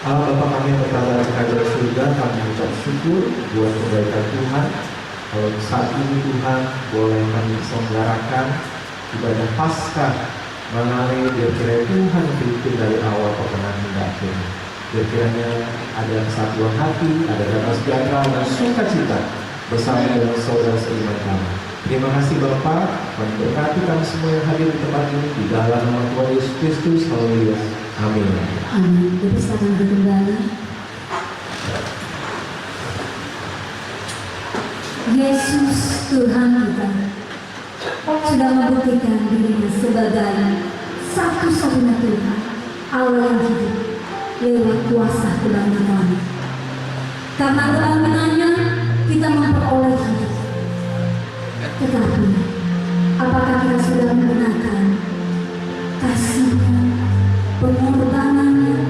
Allah Bapa kami yang berada di kerajaan surga, kami ucap syukur buat kebaikan Tuhan. Kalau saat ini Tuhan boleh kami selenggarakan ibadah Paskah mengenai biar kiranya Tuhan pimpin dari awal pertengahan hingga akhir. Biar kiranya ada kesatuan hati, ada damai sejahtera dan sukacita bersama dengan saudara seiman kami. Terima kasih Bapak, kami berkati kami semua yang hadir di tempat ini di dalam nama Tuhan Yesus Kristus. Haleluya. Amin. Amin. Bersama kembali. Yesus Tuhan kita sudah membuktikan dirinya sebagai satu-satunya Tuhan, Allah yang hidup lewat kuasa kebangkitan. Karena kebangkitannya kita memperoleh hidup. Tetapi apakah kita sudah menggunakan kasih-Nya, pengorbanannya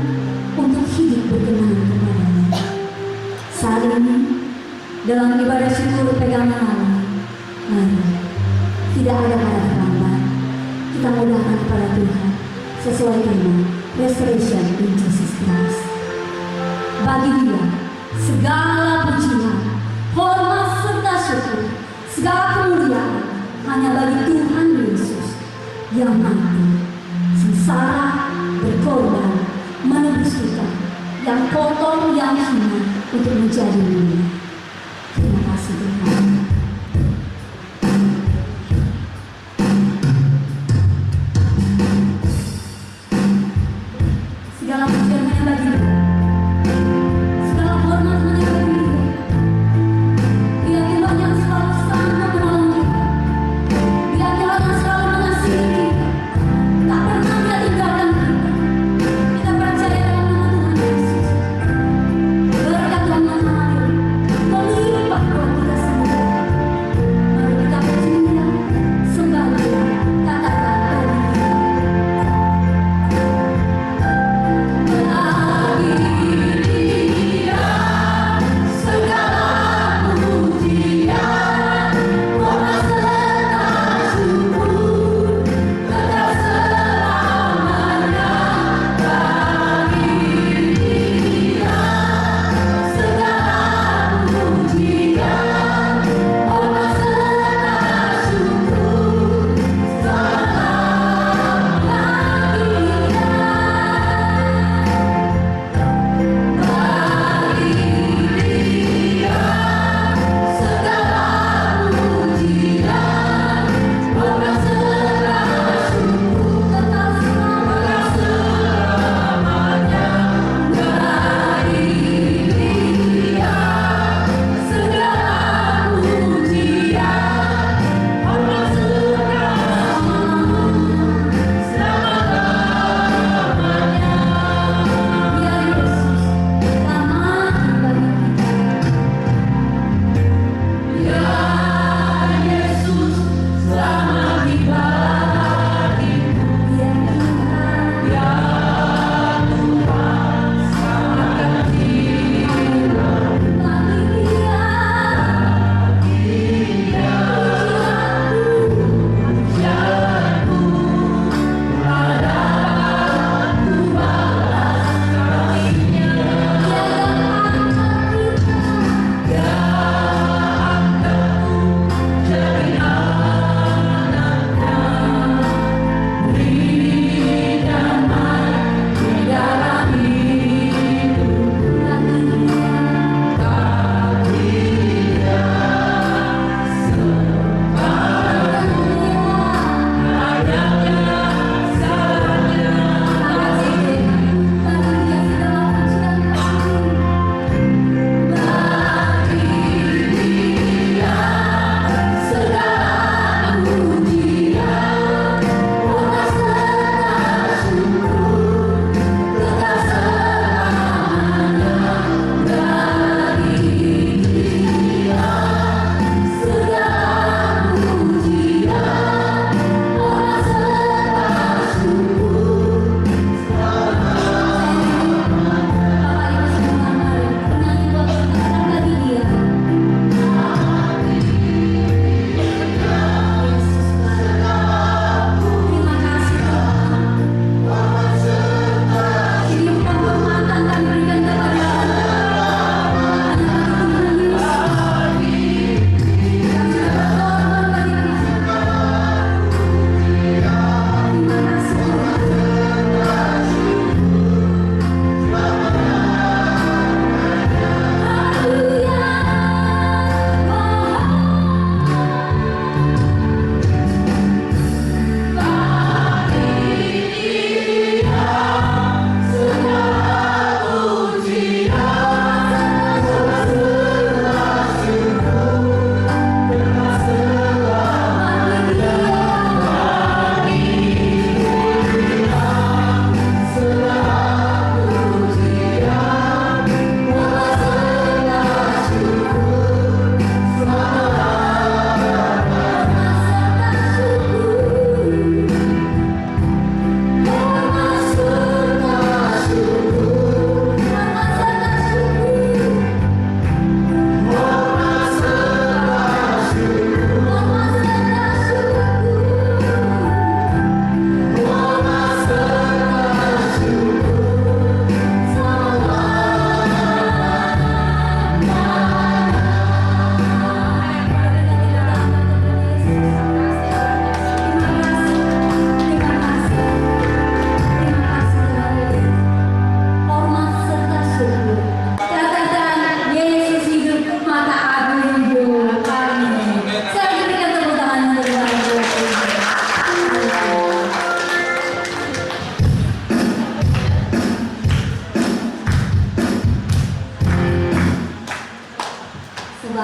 untuk hidup berkenan kepada-Nya? Saat ini dalam ibadah syukur pegangan Allah, mari tidak ada kata terlambat, kita mudahkan kepada Tuhan sesuai tema Restoration in Jesus Christ. Bagi Dia segala pujian, hormat serta syukur, segala kemuliaan hanya bagi Tuhan Yesus yang mati, sengsara, berkorban, menebus kita yang kotor, yang hina untuk menjadi mulia. Terima kasih Tuhan. Segala pujian hanya bagi Dia. Segala hormat hanya bagi Dia. Dia Tuhan yang selalu sanggup menolong kita. Dia Tuhan yang selalu mengasihi kita. Tak pernah Dia tinggalkan kita. Kita percaya dalam nama Tuhan Yesus. Berkat Tuhan mengalir.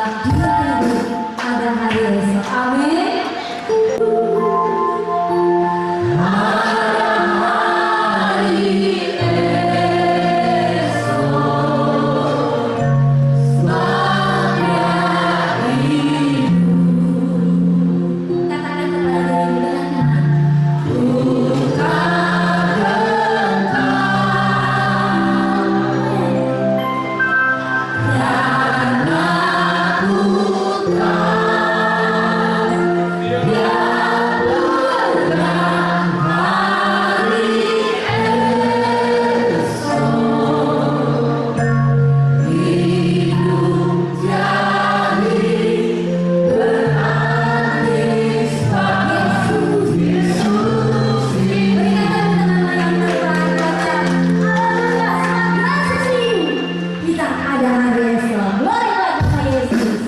sebab Dia hidup, ada hari esok. Amin. Katakan kepada dirimu dengan tenang. Kita ada hari esok. Glory bagi Tuhan Yesus.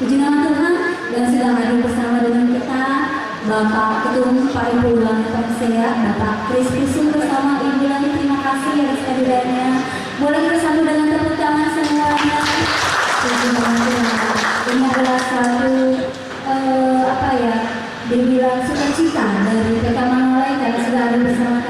Segala puji Tuhan yang berikan kita kehidupan, yang memberikan kita sukacita. Yesus Bapak Ketum Paripurna Persea, Bapak Kris Kusum bersama Ibu Lani, terima kasih atas kehadirannya. Boleh bersama dengan tepuk tangan semuanya. Ini adalah satu dibilang sukacita dari PK Manolai karena sudah ada bersama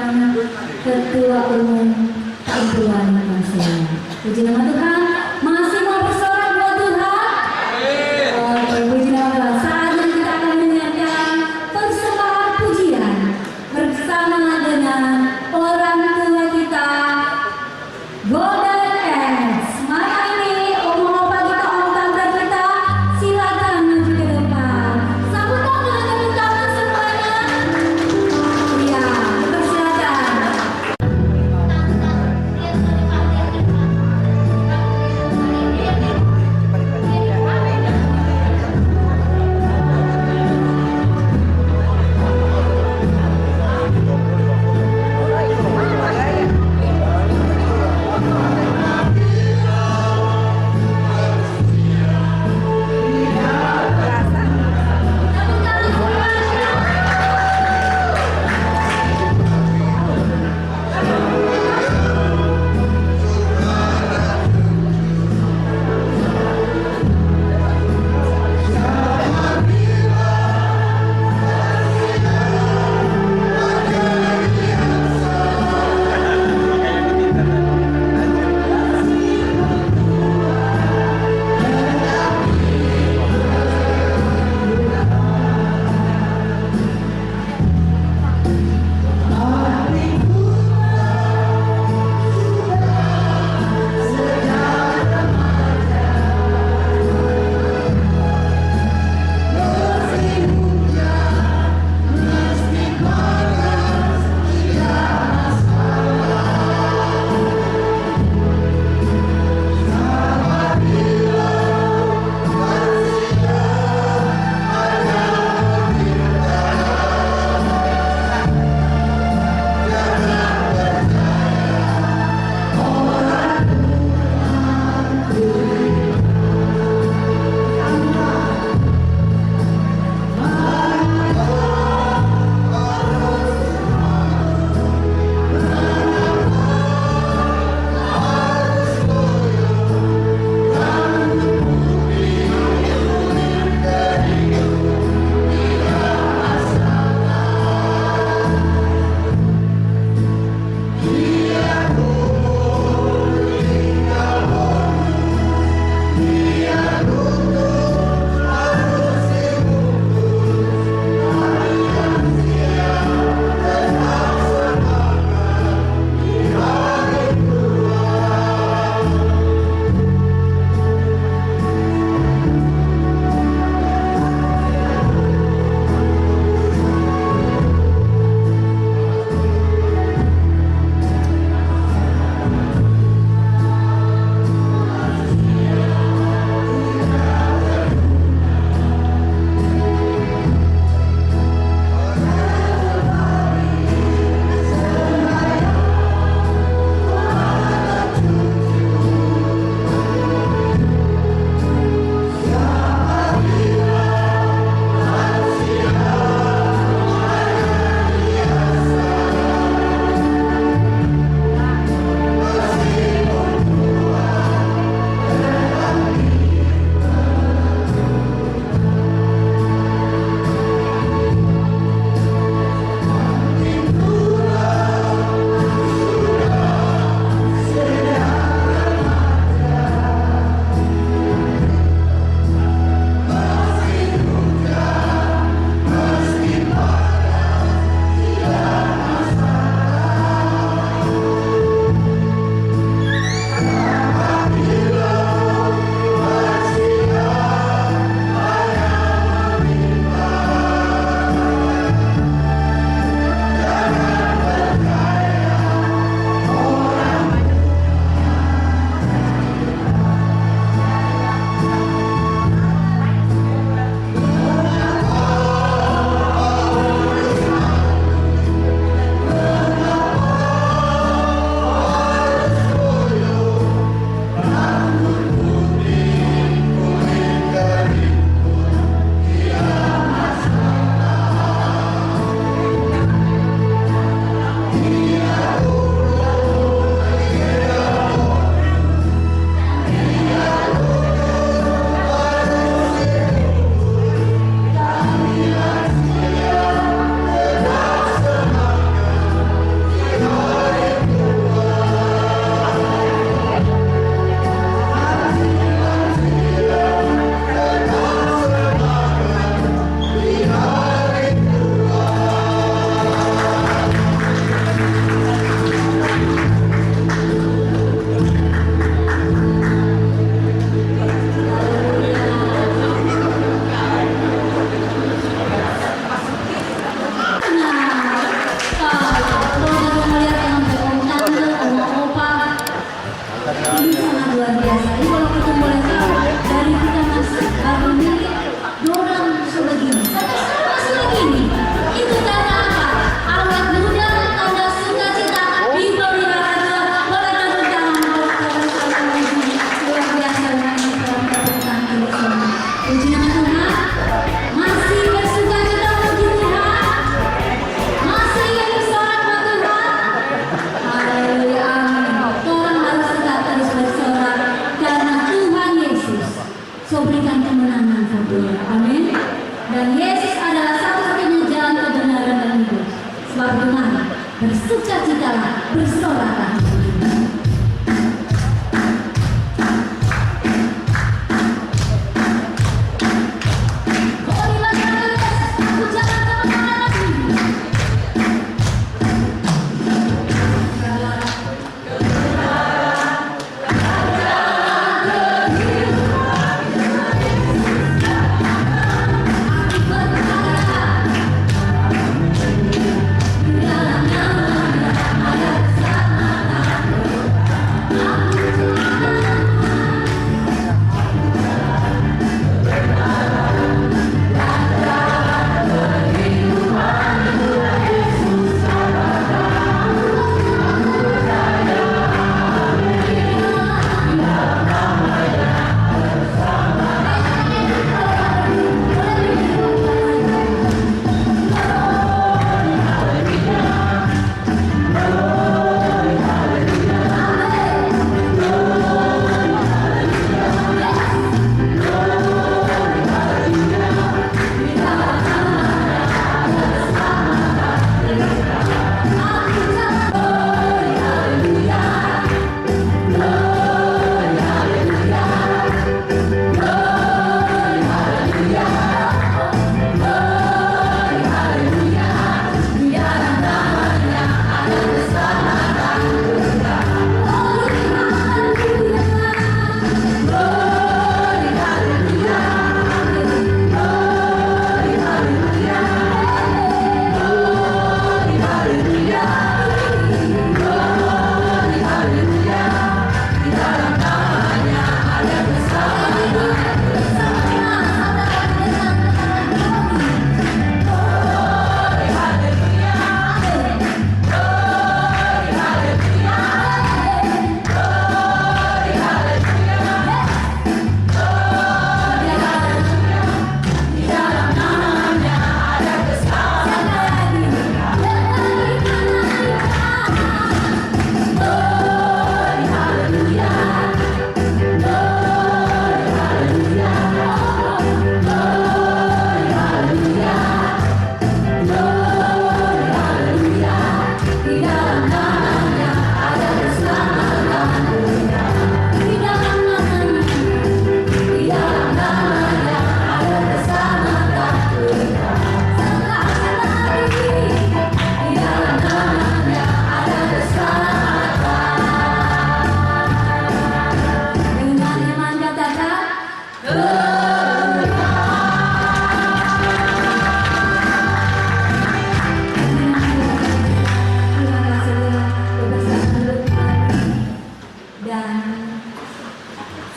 bersukacitalah, bersoraklah.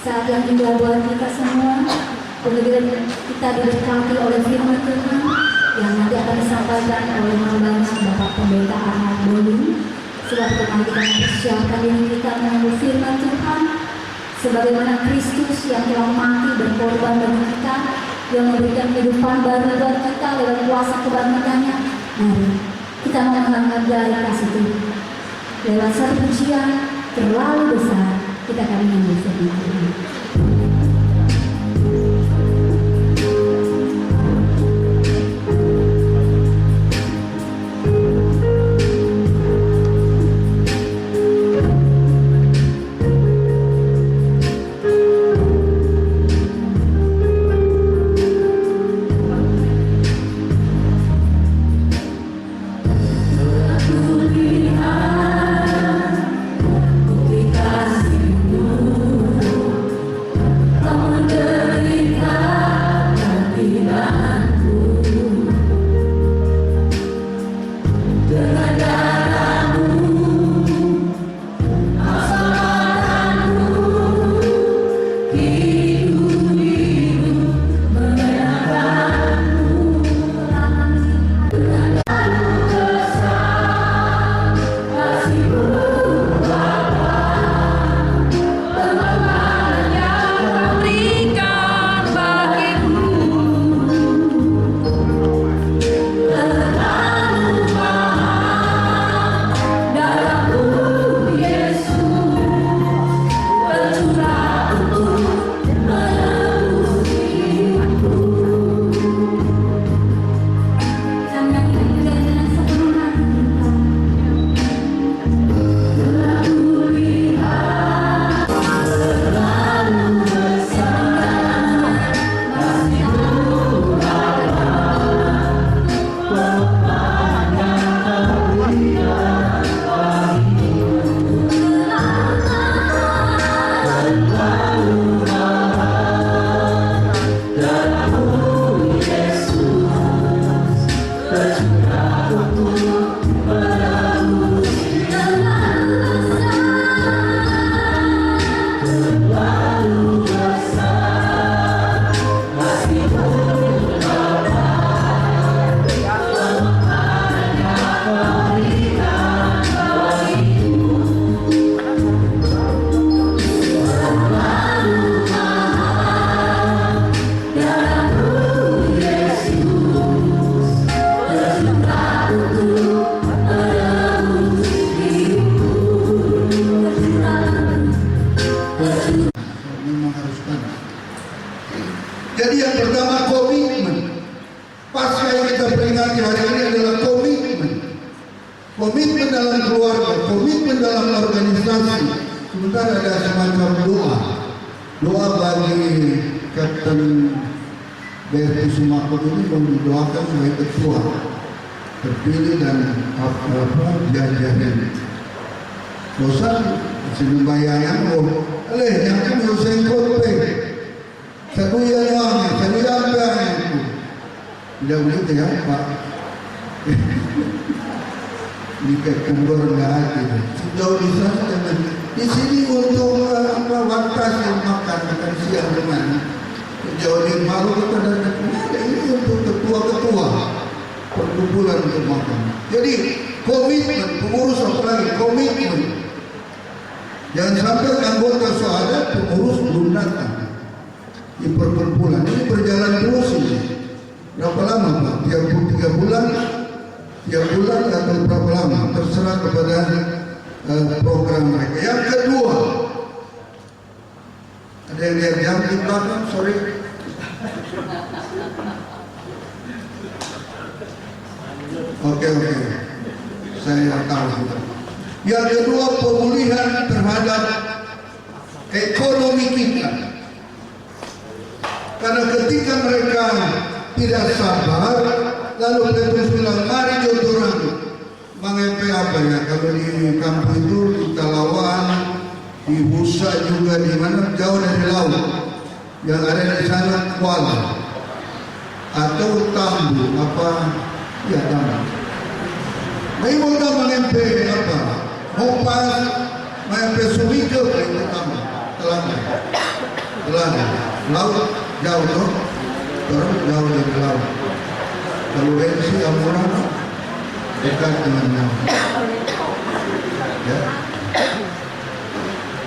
Saat yang indah buat kita semua, kemudian kita diberkati oleh firman Tuhan yang nanti akan disampaikan oleh hambanya Bapak Pendeta Ahmad Bolu. Sebab Tuhan kita mempersiapkan diri kita menunggu firman Tuhan, sebagaimana Kristus yang telah mati berkorban bagi kita, yang memberikan kehidupan baru buat kita lewat kuasa kebangkitannya. Mari kita mengangkat dari kasih Tuhan lewat satu pujian terlalu besar. Kita akan menyanyi firman Tuhan. peringati hari ini adalah komitmen. Komitmen dalam keluarga, komitmen dalam organisasi. Sementara ada semacam doa. Doa bagi Kapten BRI Sumakot ini mendoakan sebagai ketua terpilih dan jajaran. Bosan sinumbayangan yang kan Hussein Kope. Satu yang satu yang itu. Tidak begitu ya Pak. Di Kumbar nggak ada. Sejauh di sana di sini untuk wantas yang makan siang dengan sejauh di malu kita datang ini untuk ketua-ketua perkumpulan untuk makan. Jadi komitmen pengurus apalagi komitmen. Jangan sampai anggota ada pengurus belum datang di perkumpulan ini berjalan terus ini. Berapa lama Pak? 3 bulan? 3 bulan atau berapa lama? Terserah kepada program mereka. Yang kedua, ada yang lihat jam di belakang? Sorry. Oke. Saya tahu. Yang kedua, pemulihan terhadap ekonomi kita. Karena ketika mereka tidak sabar, lalu Petrus bilang, mari jodoran mengepe apa ya? Kalau di kampung itu di Talawan, di Busa juga di mana jauh dari laut, yang ada di sana Kuala atau Tambu apa? Ya Tambu. Mereka mau mengepe apa? Hopas, mengepe Sumika itu Tambu, Telana, laut jauh tuh. Orang jauh dari laut. Kalau Wensi Amurang dekat dengan laut. Ya.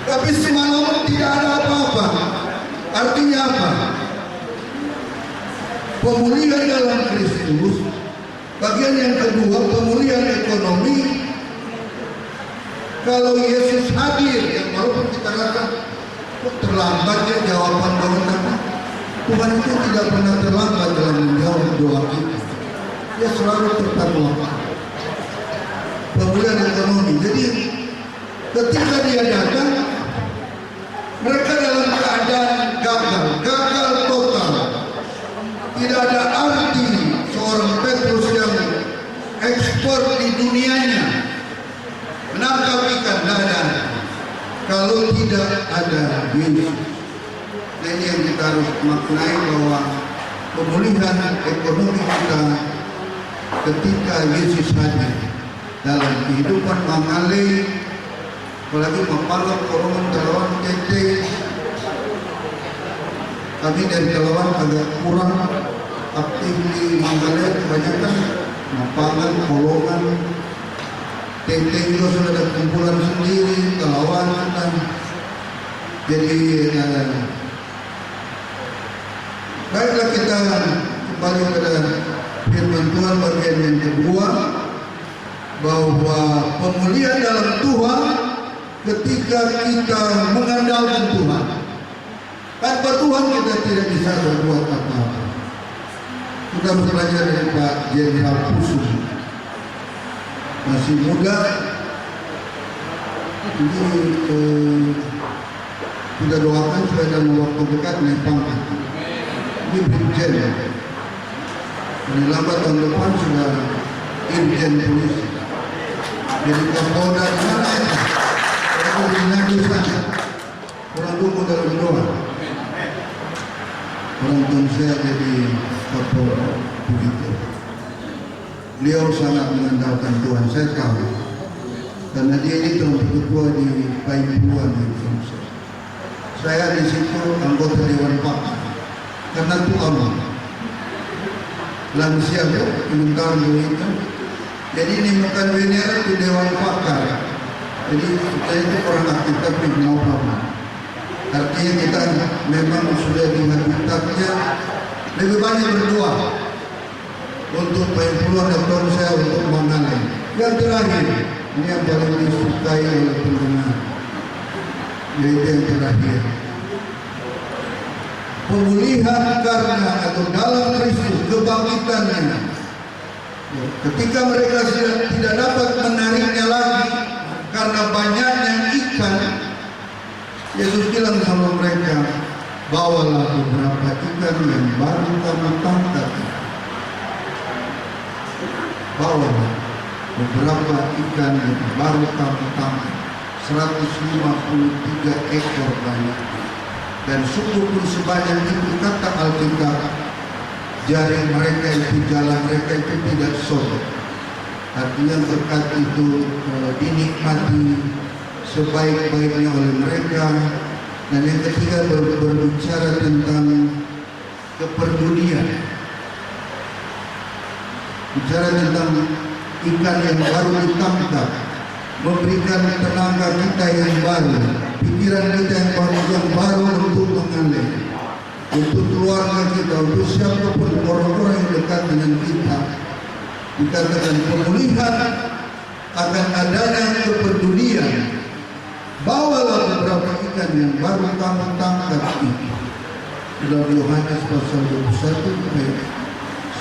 Tapi semalam tidak ada apa-apa. Artinya apa? Pemulihan dalam Kristus. Bagian yang kedua, pemulihan ekonomi. Kalau Yesus hadir, yang walaupun kita rasa terlambat ya jawaban doa. Tuhan itu tidak pernah terlambat dalam menjawab doa kita. Dia selalu tepat waktu. Pemulihan ekonomi. Jadi ketika dia datang, mereka dalam keadaan gagal total. Tidak ada arti seorang Petrus yang ekspor di dunianya menangkap ikan dadan kalau tidak ada Yesus. Nah, ini yang kita harus maknai bahwa pemulihan ekonomi kita ketika Yesus hadir dalam kehidupan Mangale, apalagi Mapalok, Korongan, Talawan, Tete. Kami dari Talawan agak kurang aktif di Mangale, kebanyakan Mapangan, Kolongan, Tete juga sudah ada kumpulan sendiri, Talawan dan jadi baiklah kita kembali kepada firman Tuhan bagian yang kedua, bahwa pemulihan dalam Tuhan ketika kita mengandalkan Tuhan. Tanpa Tuhan kita tidak bisa berbuat apa-apa. Kita harus belajar dari Pak Jenderal Khusus, masih muda, jadi kita doakan supaya dalam waktu dekat naik pangkat. Ini Brigjen, ini lambat tahun depan sudah Irjen Polisi. Jadi Kapolda di mana itu? Kalau di Nadu sana, orang dukung dalam doa. Orang tua saya jadi Kapolda begitu. Beliau sangat mengandalkan Tuhan, saya tahu. Karena dia ini terlalu ketua di Paipuan itu. Saya di situ anggota Dewan Pakar. Karena itu Allah lansia sebentar itu. Jadi ini bukan Venera itu Dewan Pakar. Jadi saya itu orang aktif tapi mau apa. Artinya kita memang sudah di habitatnya lebih banyak berdoa untuk Paipuan dan saya untuk Mangale. Yang terakhir, ini yang paling disukai oleh pendengar, yaitu yang terakhir. Pemulihan karena atau dalam Kristus kebangkitannya Ya, ketika mereka tidak dapat menariknya lagi karena banyaknya ikan, Yesus bilang sama mereka, bawalah beberapa ikan yang baru kamu tangkap. Bawalah beberapa ikan yang baru kamu tangkap. 153 ekor banyak. Dan suku pun sebanyak itu, kata Alkitab, jaring mereka itu, jalan mereka itu tidak sobek. Artinya berkat itu dinikmati sebaik-baiknya oleh mereka. Dan yang ketiga berbicara tentang kepedulian. Bicara tentang ikan yang baru ditangkap, memberikan tenaga kita yang baru, pikiran kita yang baru untuk mengalir, untuk keluarga kita, untuk siapapun orang-orang yang dekat dengan kita. Dikatakan pemulihan akan adanya kepedulian. Bawalah beberapa ikan yang baru kamu tangkap itu. Dalam Yohanes pasal 21 ayat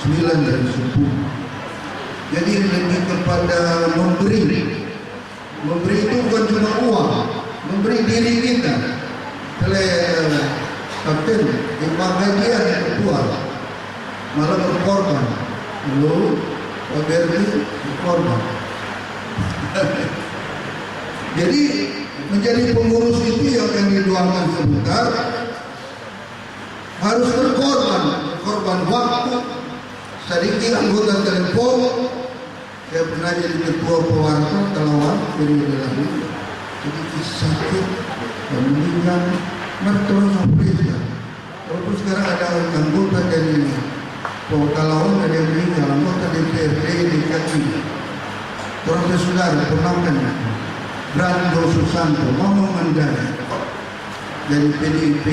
9 dan 10. Jadi lebih kepada memberi. Memberi itu bukan cuma uang, memberi diri kita. Oleh kapten di bagian ketua malah berkorban. Lalu Berarti berkorban. Jadi menjadi pengurus itu yang didoakan sebentar harus berkorban waktu. Sedikit anggota telepon, saya pernah jadi ketua pewarta Talawan periode lalu. Sedikit sakit dan meninggal, mertua surprise. Walaupun sekarang ada anggota dari Talawan ada yang meninggal, anggota DPRD di Kaki. Orang saudara penamkan Brando Susanto, Mama Mandari dari PDIP,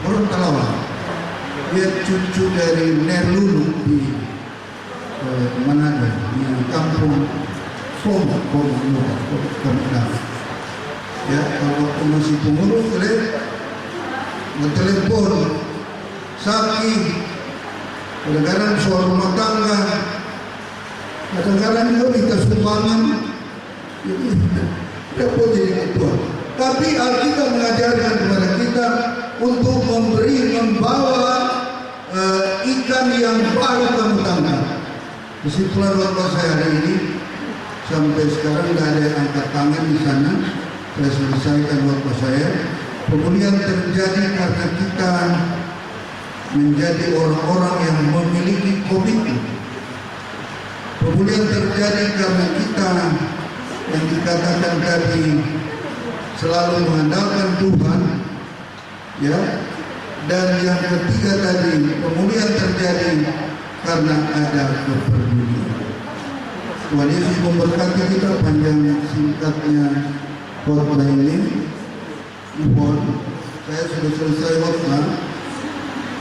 orang Talawan. Dia cucu dari Nerlulu di Manado, di kampung Pomo, ya, kalau masih pengurus, telepon, sakit, kadang-kadang soal rumah tangga, kadang-kadang juga minta sumbangan, jadi repot jadi ketua. Tapi Alkitab mengajarkan kepada kita untuk membawa ikan yang baru kamu tangkap. Kesimpulan khotbah saya hari ini, sampai sekarang tidak ada yang angkat tangan di sana. Saya selesaikan khotbah saya. Pemulihan terjadi karena kita menjadi orang-orang yang memiliki komitmen. Pemulihan terjadi karena kita yang dikatakan tadi selalu mengandalkan Tuhan, ya. Dan yang ketiga tadi, pemulihan terjadi karena ada kepedulian. Tuhan Yesus memberkati kita. Panjang singkatnya khotbah ini. Mohon, saya sudah selesai khotbah.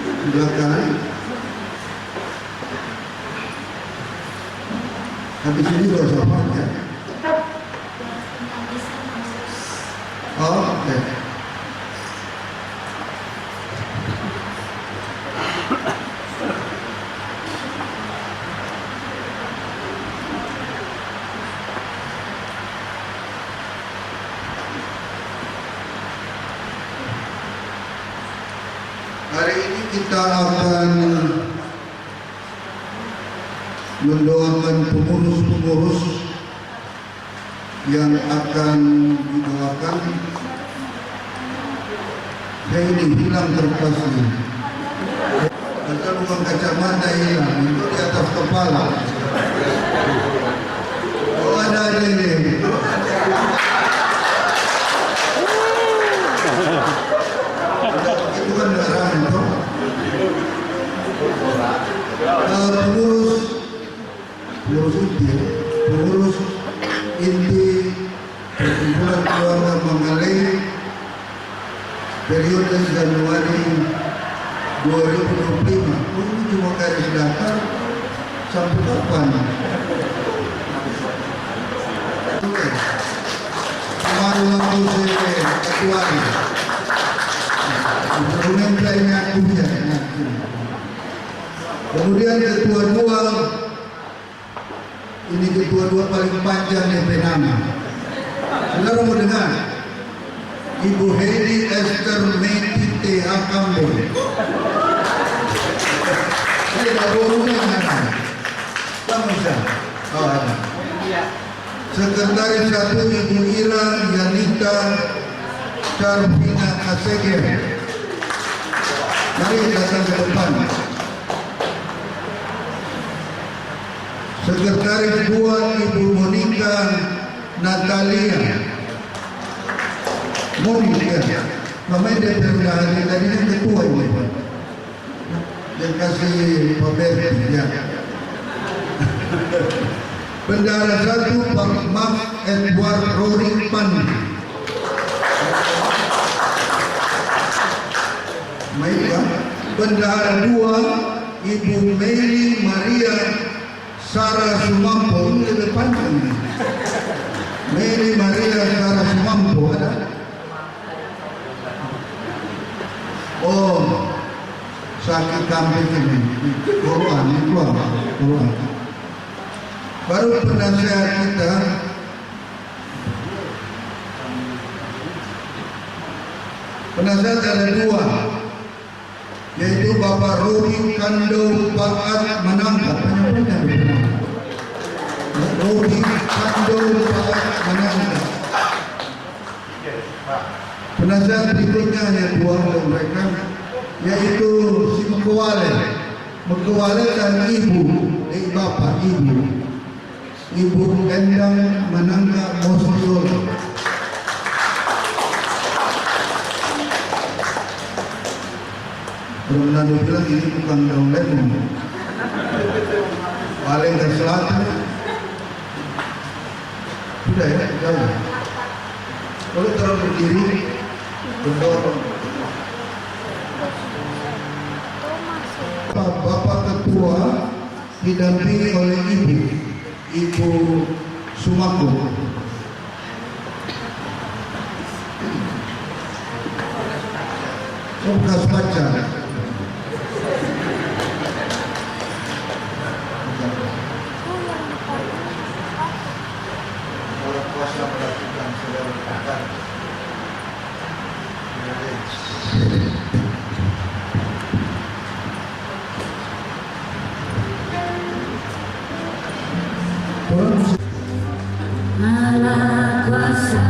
Silakan. Habis ini doa sama ya. Oh, oke. Hari ini kita akan mendoakan pengurus-pengurus yang akan didoakan. Saya ini hilang kertasnya. Asal bukan kacamata hilang, itu di atas kepala. Oh, ada ini. Itu kan darah itu. Pengurus inti perkumpulan keluarga Mangalai periode Januari 2025. Ini cuma garis datar sampai kapan? Kemarin aku ketua ini. Kemudian ketua dua Ini dua-dua paling panjang di Penang. Saudara mau dengar? Ibu Hedi Esther Meti T.H. Kambo. Saya tak bohongnya kan? Kamu sah? Oh ada. Sekretaris 1 Ibu Ira Yanita Charvina Asegir. Mari datang ke depan. Sekretaris 2 Ibu Monica Natalia. Monica. Namanya dia pernah hadir tadi kan ketua ini Pak. Dia kasih pemberi ya. Bendahara 1 Pak Mark Edward Rory Pandi. Baiklah. Bendahara 2 Ibu Mary Maria Sarah Sumampo. Ini lebih panjang. Mary Maria Sarah Sumampo ada. Oh, sakit kambing ini. Keluar. Baru penasehat kita penasehat ada 2, yaitu Bapak Robi Kando Paat Manangka. Robi Kando Paat Manangka. Penasehat berikutnya hanya 2 untuk mereka, yaitu si Mekewale dan Bapak Ibu Endang Manangka Mosolo. Lalu bilang ini bukan daun lemon, paling ke selatan. Sudah ya, jauh. Kalau terlalu berdiri, berdorong. Bapak Ketua didampingi oleh Ibu Sumako. Bekas pacar. Kalau kuasa melakukan saudara katakan. Allah kuasa melakukan segala perkara. Allah Maha Kuasa.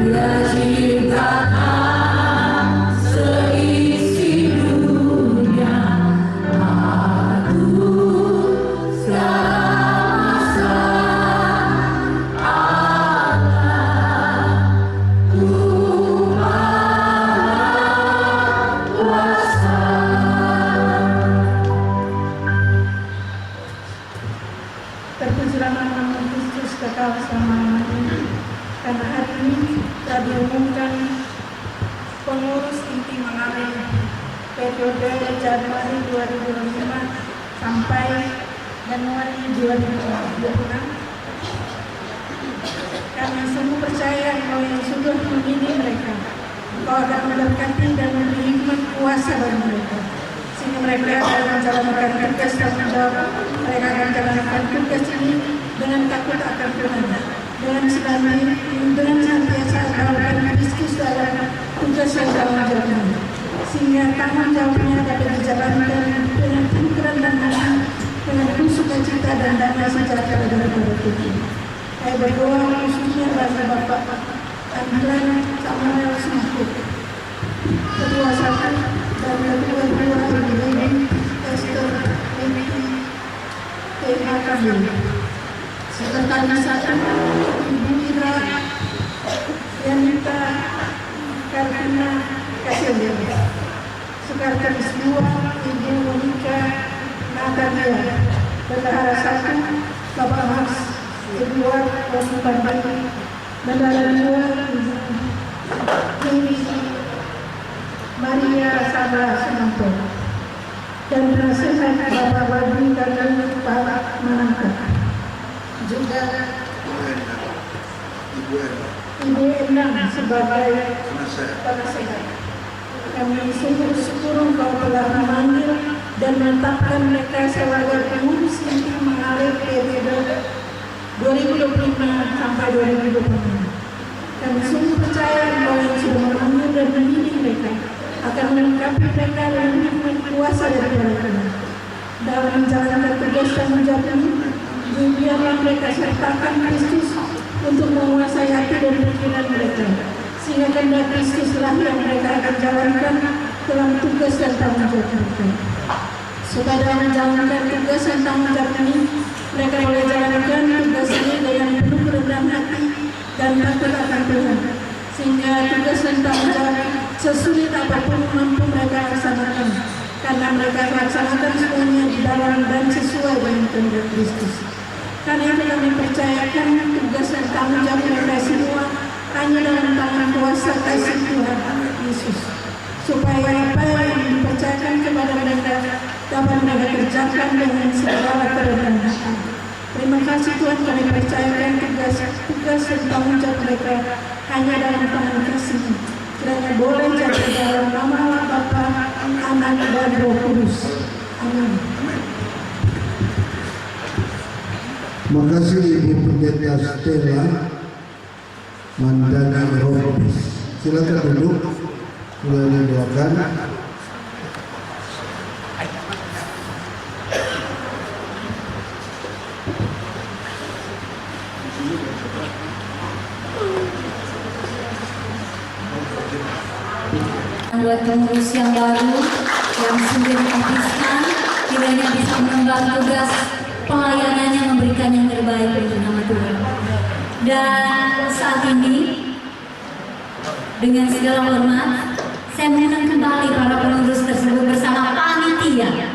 Dia ciptakan seisi dunia. Terpujilah nama Kristus kekal selama-lamanya. Karena hari ini telah diumumkan pengurus inti mengalir periode Januari 2025 sampai Januari 2026. Karena semua percaya bahwa yang sudah memilih mereka, Engkau akan memberkati dan memberi hikmat kuasa bagi mereka, sehingga mereka akan menjalankan tugas tanggung jawab. Mereka akan menjalankan tugas ini dengan takut akan Tuhan, dengan senantiasa melakukan Kristus dalam tugas yang tanggung jawabnya, sehingga tanggung jawabnya dapat dijalankan dengan pikiran dan hati, dengan penuh sukacita dan damai sejahtera dari Tuhan. Saya berdoa khususnya bagi Bapak Andran Samuel Sumako, Ketua 1 dan Ketua 2 Ibu Esther Meti T.H. Kambo, Sekretaris 1 Ibu Ira Yanita Karina Kasih, Sekretaris 2 Ibu Monica Natalia, Bendahara 1 Bapak Mas Edward Pandi, Bendahara 2 Ibu Mary Maria Sarah Senanto dan penasehat Bapak Wadi dan Pak Manangka, juga Ibu Endang sebagai penasehat. Kami sungguh syukur Engkau telah memanggil dan menetapkan mereka sebagai pengurus inti mengalir periode 2025 sampai 2025. Kami sungguh percaya Engkau yang sudah memanggil dan mendidik mereka akan melengkapi mereka dengan hikmat kuasa daripada Tuhan. Dalam menjalankan tugas tanggung jawab ini, biarlah mereka sertakan Kristus untuk menguasai hati dan pikiran mereka, sehingga kehendak Kristuslah yang mereka akan jalankan dalam tugas dan tanggung jawab mereka. Supaya dalam menjalankan tugas dan tanggung jawab ini, mereka boleh jalankan tugas ini dengan penuh kerendahan hati dan takut akan Tuhan, sehingga tugas dan tanggung jawab sesulit apapun mampu mereka laksanakan, karena mereka laksanakan semuanya di dalam dan sesuai dengan kehendak Kristus. Karena itu kami percayakan tugas dan tanggung jawab mereka semua hanya dalam tangan kuasa kasih Tuhan Yesus, supaya apa yang dipercayakan kepada mereka dapat mereka kerjakan dengan segala kerendahan hati. Terima kasih Tuhan, kami percayakan tugas dan tanggung jawab mereka hanya dalam tangan kasih. Kiranya boleh jadi dalam nama Allah Bapa, Anak dan Roh Kudus. Amin. Terima kasih Ibu Pendeta Stella Mandani Robis. Silakan duduk. Sudah didoakan. Buat pengurus yang baru yang sudah dihabiskan, kiranya bisa mengemban tugas pelayanannya, memberikan yang terbaik untuk nama Tuhan. Dan saat ini dengan segala hormat saya mengundang kembali para pengurus tersebut bersama panitia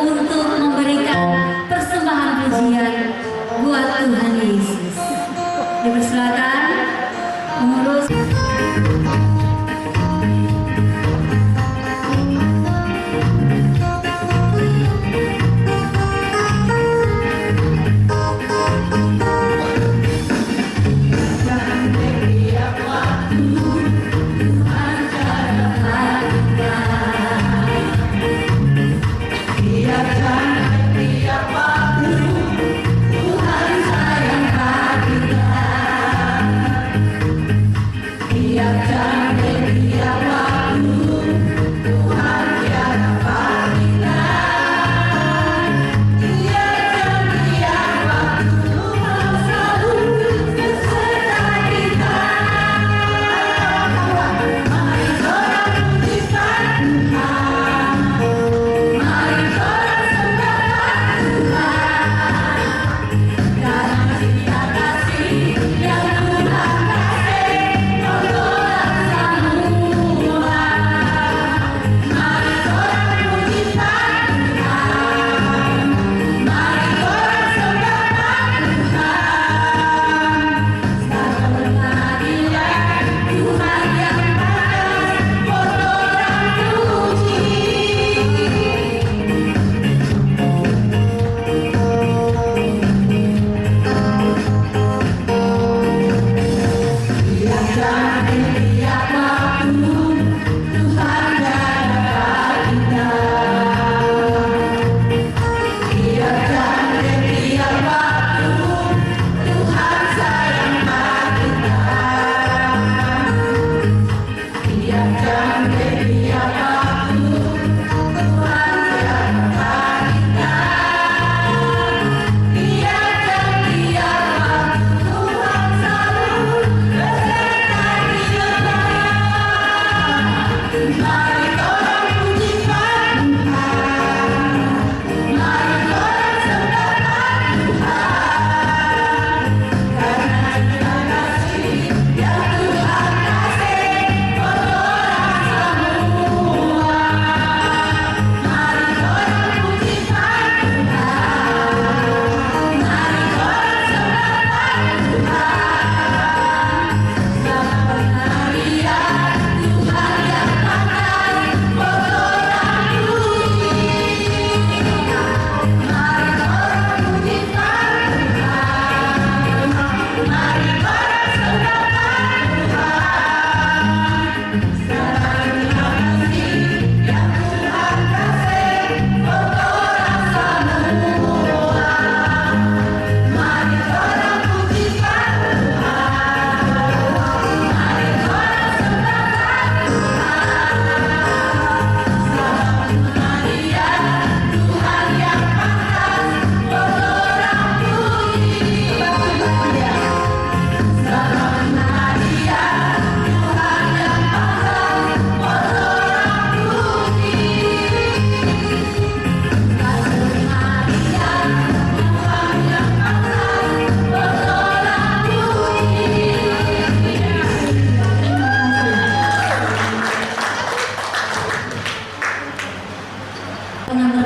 untuk memberikan persembahan pujian buat Tuhan Yesus. Dipersilakan pengurus.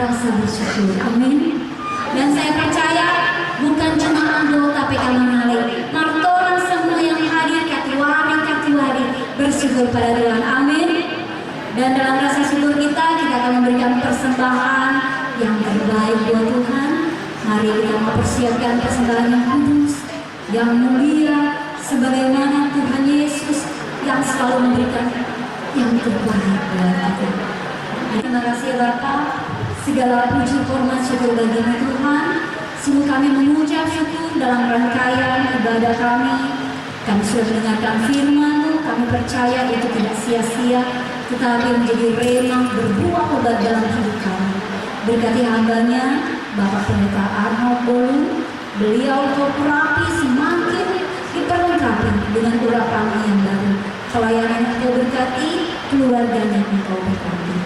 rasa bersyukur. Amin. Dan saya percaya bukan cuma anggota PK Manale, martoran semua yang hadir katiwari bersyukur pada Tuhan. Amin. Dan dalam rasa syukur kita akan memberikan persembahan yang terbaik buat Tuhan. Mari kita mempersiapkan persembahan yang kudus, yang mulia, sebagaimana Tuhan Yesus yang selalu memberikan yang terbaik buat kita. Terima kasih Bapa, segala puji hormat syukur bagimu Tuhan. Sungguh kami mengucap syukur dalam rangkaian ibadah kami. Kami sudah mendengarkan firman-Mu, kami percaya itu tidak sia-sia, tetapi menjadi rema berbuah obat dalam hidup kami. Berkati hambanya, Bapak Pendeta Arnold Bolu, beliau kooperatif semakin diperlengkapi dengan urapan yang baru. Pelayanan yang Engkau berkati, keluarganya Engkau berkati.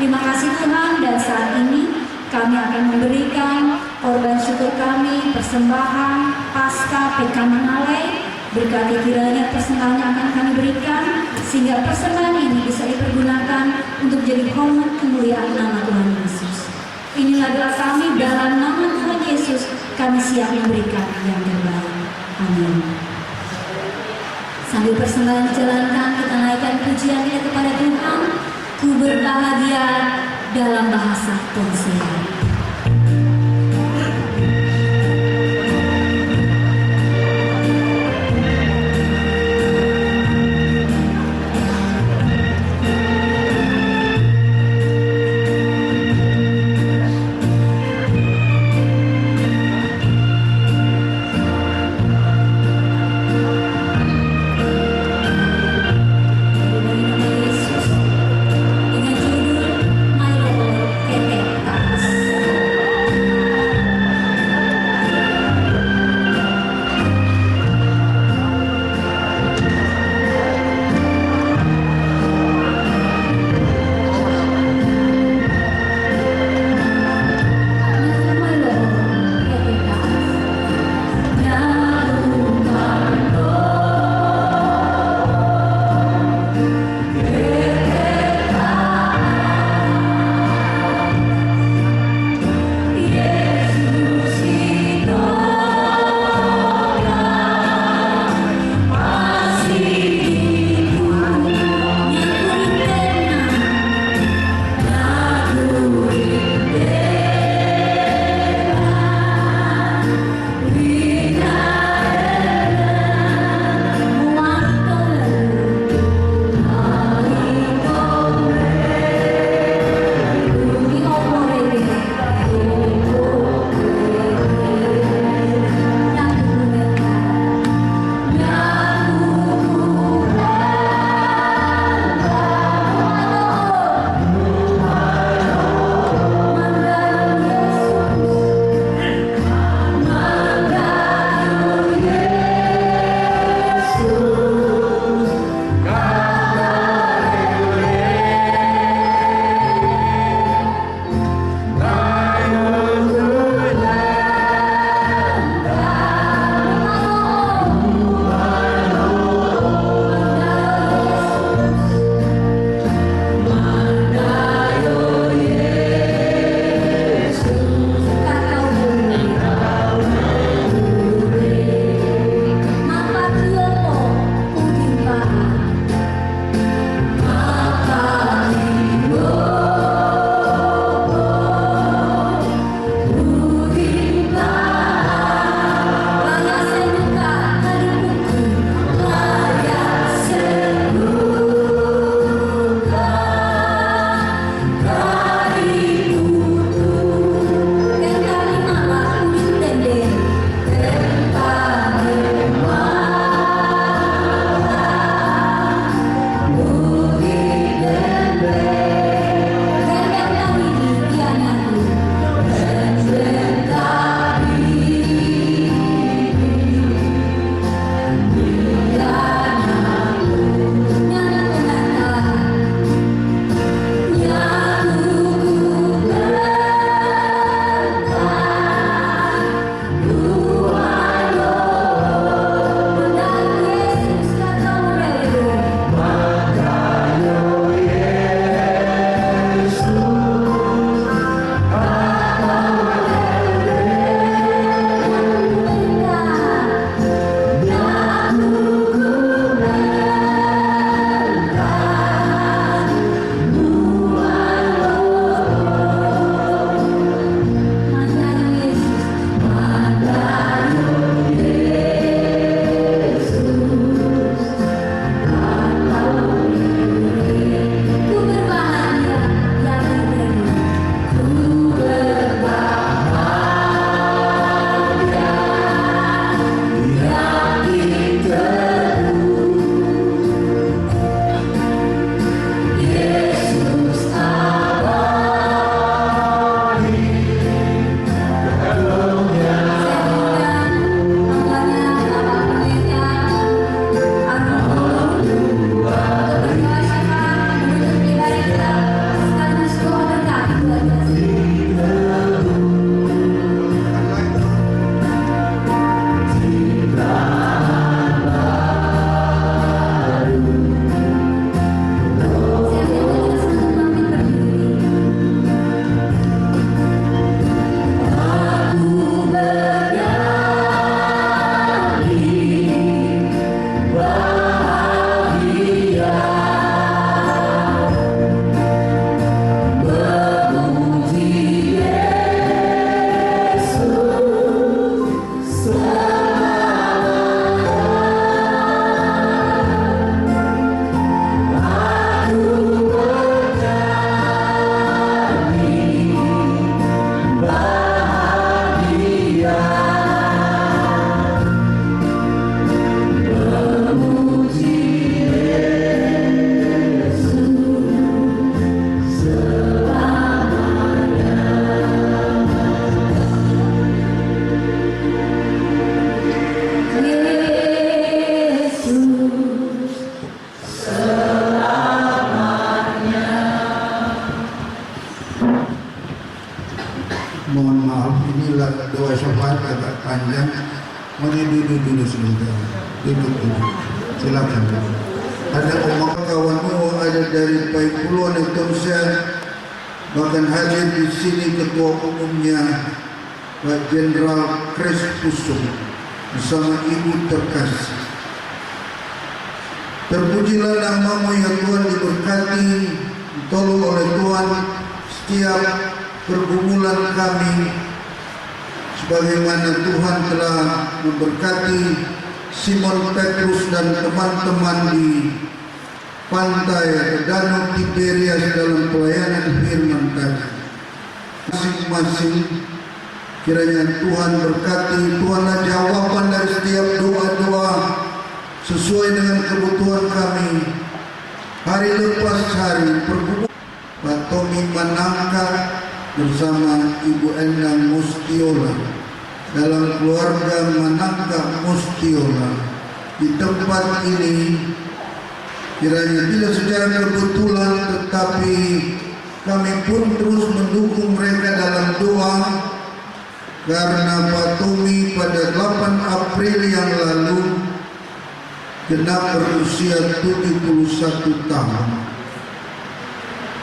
Terima kasih Tuhan, dan saat ini kami akan memberikan korban syukur kami, persembahan Paskah PK Manale. Berkati kiranya persembahan yang akan kami berikan, sehingga persembahan ini bisa dipergunakan untuk jadi hormat kemuliaan nama Tuhan Yesus. Inilah doa kami, dalam nama Tuhan Yesus kami siap memberikan yang terbaik. Amin. Sambil persembahan dijalankan, kita naikkan pujian kita kepada Tuhan. Ku berbahagia dalam bahasa Tonsea. Dengan judul My Lord Ketek Tas. Mohon maaf, inilah doa syafaat agak panjang. Mari duduk dulu sebentar. Duduk dulu. Silakan. Ada umat kawanmu, ada dari Paipuluan Indonesia, bahkan hadir di sini ketua umumnya Pak Jenderal Kris Pusung bersama Ibu terkasih. Terpujilah namamu ya Tuhan, diberkati, ditolong oleh Tuhan setiap pergumulan kami, sebagaimana Tuhan telah memberkati Simon Petrus dan teman-teman di pantai Danau Tiberias dalam pelayanan firman tadi. Masing-masing kiranya Tuhan berkati, Tuhanlah jawaban dari setiap doa-doa sesuai dengan kebutuhan kami. Hari lepas hari pergumulan Pak Tommy Manangka bersama Ibu Endang Mustiola dalam keluarga Manangka Mustiola di tempat ini, kiranya tidak secara kebetulan, tetapi kami pun terus mendukung mereka dalam doa, karena Pak Tommy pada 8 April yang lalu genap berusia 71 tahun.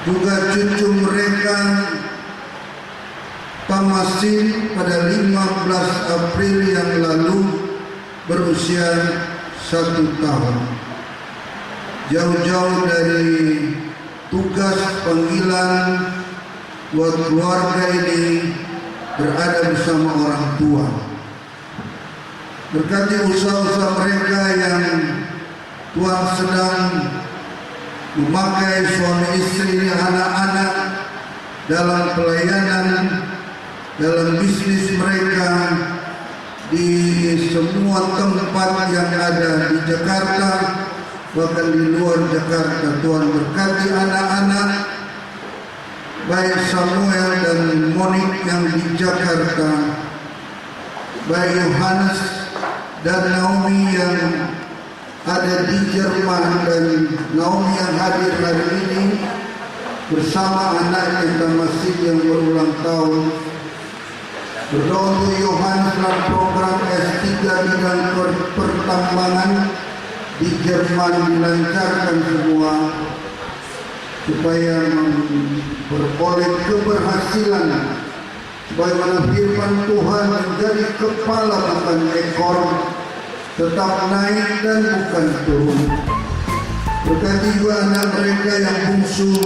Juga cucu mereka Tamasin pada 15 April yang lalu berusia 1 tahun. Jauh-jauh dari tugas panggilan buat keluarga ini berada bersama orang tua. Berkati usaha-usaha mereka yang Tuhan sedang memakai suami istri anak-anak dalam pelayanan, dalam bisnis mereka di semua tempat yang ada di Jakarta, bahkan di luar Jakarta. Tuhan berkati anak-anak, baik Samuel dan Monik yang di Jakarta, baik Yohanes dan Naomi yang ada di Jerman, dan Naomi yang hadir hari ini bersama anaknya Tamasin yang berulang tahun. Berdoa untuk Yohanes dalam program S3 bidang pertambangan di Jerman dilancarkan semua, supaya memperoleh keberhasilan, sebagaimana firman Tuhan, menjadi kepala bukan ekor, tetap naik dan bukan turun. Berkati juga anak mereka yang bungsu,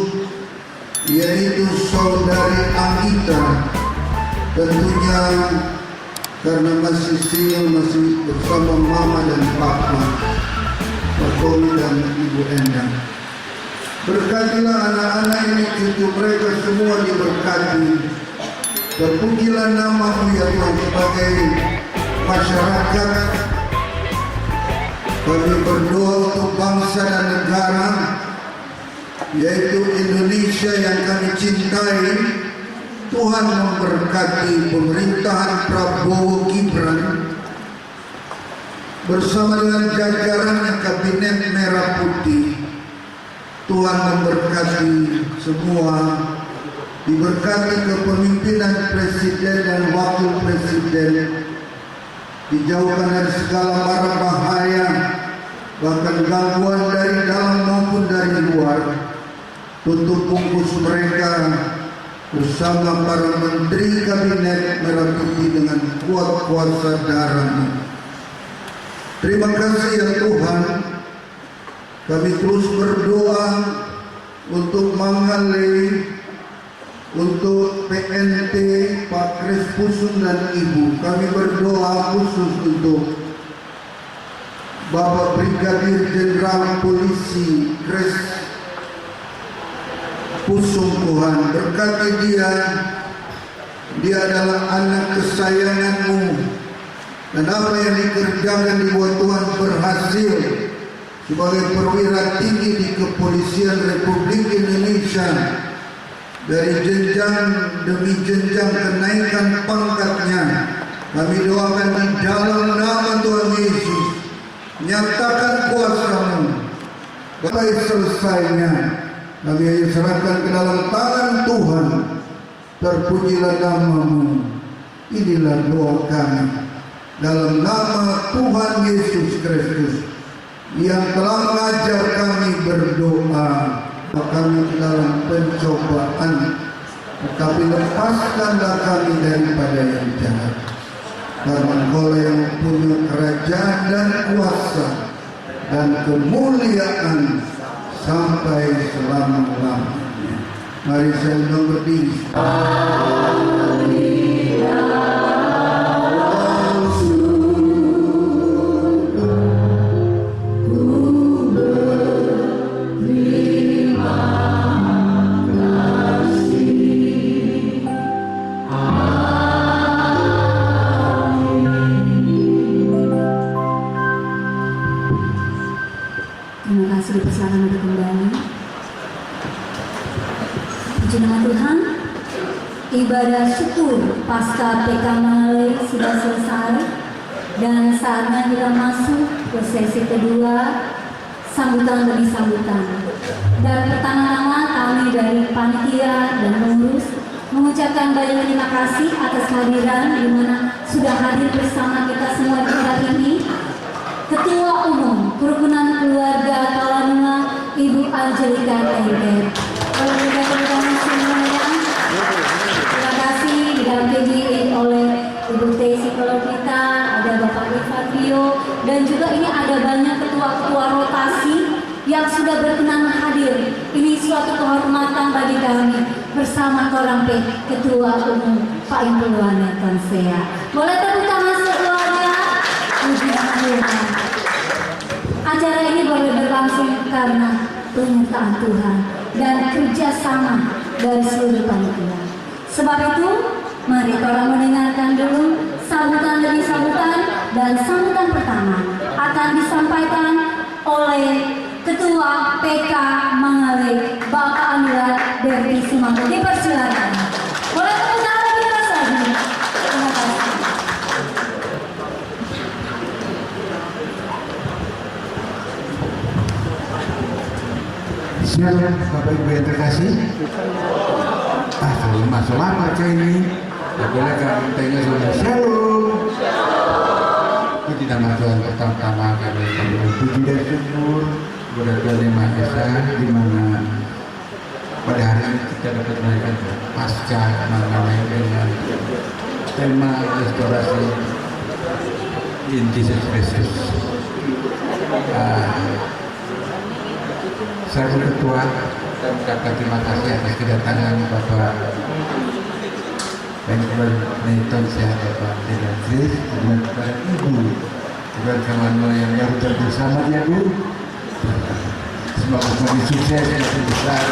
yaitu saudari Anggita, tentunya karena masih single, masih bersama mama dan papa, Pak Tommy dan Ibu Endang. Berkatilah anak-anak ini, cucu mereka semua diberkati. Terpujilah namamu ya Tuhan. Sebagai masyarakat, kami berdoa untuk bangsa dan negara, yaitu Indonesia yang kami cintai. Tuhan memberkati pemerintahan Prabowo Gibran bersama dengan jajaran Kabinet Merah Putih. Tuhan memberkati semua, diberkati kepemimpinan Presiden dan Wakil Presiden, dijauhkan dari segala mara bahaya, bahkan gangguan dari dalam maupun dari luar. Tutup bungkus mereka bersama para menteri Kabinet Merah Putih dengan kuat kuasa darah-Mu. Terima kasih ya Tuhan. Kami terus berdoa untuk Manghale, untuk PNT Pak Kris Pusung dan Ibu. Kami berdoa khusus untuk Bapak Brigadir Jenderal Polisi Kris Pusung. Tuhan berkati dia. Dia adalah anak kesayangan-Mu, dan apa yang dikerjakan dibuat Tuhan berhasil sebagai perwira tinggi di Kepolisian Republik Indonesia. Dari jenjang demi jenjang kenaikan pangkatnya, kami doakan di dalam nama Tuhan Yesus, nyatakan kuasa-Mu. Baik selesainya, kami serahkan ke dalam tangan Tuhan. terpujilah nama-Mu. Inilah doa kami dalam nama Tuhan Yesus Kristus yang telah mengajar kami berdoa. Kami dalam pencobaan, tetapi lepaskanlah kami daripada yang jahat. Karena Engkau yang punya kerajaan dan kuasa dan kemuliaan sampai selama-lamanya. Mari saya undang berdiri. Terima kasih, dipersilakan untuk kembali. Puji nama Tuhan. Ibadah syukur pasca PK Mangale sudah selesai dan saatnya kita masuk ke sesi kedua, sambutan demi sambutan. Dan pertama-tama kami dari panitia dan pengurus mengucapkan banyak terima kasih atas kehadiran di mana sudah hadir bersama kita semua di hari ini. Ketua Umum Kerukunan Keluarga Talanua, Ibu Angelika Tengger. Terima kasih didampingi oleh Ibu Teh psikolog kita, ada Bapak Fabio, dan juga ini ada banyak ketua-ketua rotasi yang sudah berkenan hadir. Ini suatu kehormatan bagi kami bersama Korang P, Ketua Umum Pak Impuluane Tonsea. Boleh tepuk tangan sekeluarga. Puji nama Tuhan. Acara ini boleh berlangsung karena penyertaan Tuhan dan kerjasama dari seluruh panitia. Sebab itu, mari orang mendengarkan dulu sambutan demi sambutan, dan sambutan pertama akan disampaikan oleh Ketua PK Mangale, Bapak Anwar Berti Sumanto. Dipersilakan. Boleh tepuk tangan lagi keras lagi. Terima kasih. Shalom Bapak Ibu yang terkasih. Kalau masuk lama aja ini. Apabila kami tanya sudah shalom. Puji nama Tuhan, pertama kami puji dan syukur kepada Tuhan Yang Maha Esa, di mana pada hari ini kita dapat merayakan pasca Mangale dengan tema restorasi in Jesus Kristus. Saya Ketua dan mengucapkan terima kasih atas kedatangan Bapak Benjamin Newton, sehat Bapak dengan Chris, dan kepada Ibu dan kawan yang baru bersama ya Bu. Semoga semakin sukses dan besar.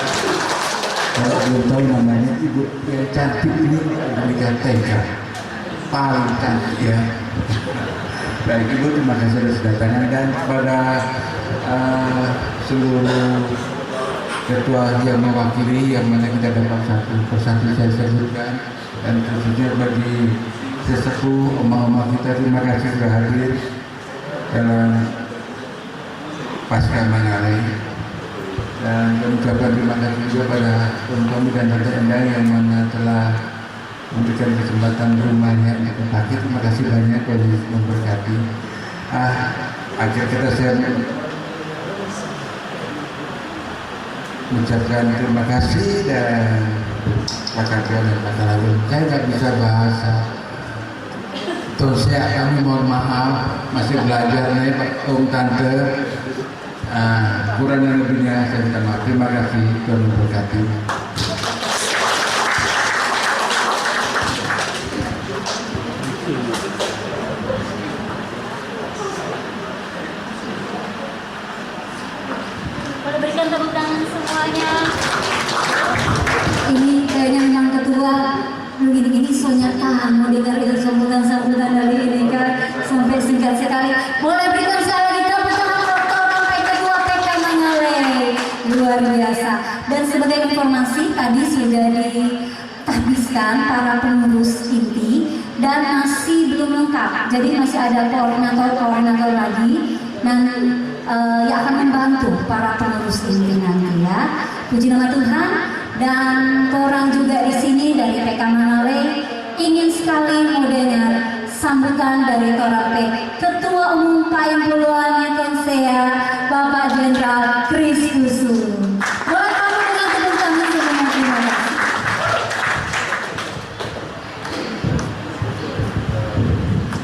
Kalau belum tahu namanya Ibu yang cantik ini Angelika Tengger, paling cantik ya. Baik Ibu, terima kasih atas kedatangan, dan kepada seluruh ketua yang mewakili, yang mana kita dapat satu persatu saya sebutkan, dan khususnya bagi sesepuh oma-oma kita, terima kasih sudah hadir dalam pasca Mangale, dan mengucapkan terima kasih juga pada kami dan tante Endang yang mana telah memberikan kesempatan rumahnya untuk hadir. Terima kasih banyak yang memberkati. Akhir kata saya mengucapkan terima kasih dan Pakatian dan Pakalalu. Saya nggak bisa bahasa Tonsea, kami mohon maaf, masih belajar nih Pak Om Tante. Kurang dan lebihnya saya minta maaf. Terima kasih, Tuhan memberkati. Boleh berikan tepuk tangan semuanya. Ini kayaknya memang ketua begini-gini soalnya mau dengar itu sambutan dari ini kan sampai singkat sekali. Boleh berikan sekali lagi tepuk tangan untuk sampai Ketua PK Mangale. Luar biasa. Dan sebagai informasi tadi sudah ditahbiskan para pengurus inti dan masih belum lengkap. Jadi masih ada koordinator lagi yang akan membantu para pengurus inti nanti ya. Puji nama Tuhan. Dan orang juga di sini dari PK PK Manale ingin sekali mau dengar sambutan dari Torape Ketua Umum Paimpuluan Konsea Bapak Jenderal Kris Kusum. Boleh kamu dengan tepuk tangan semua, terima kasih.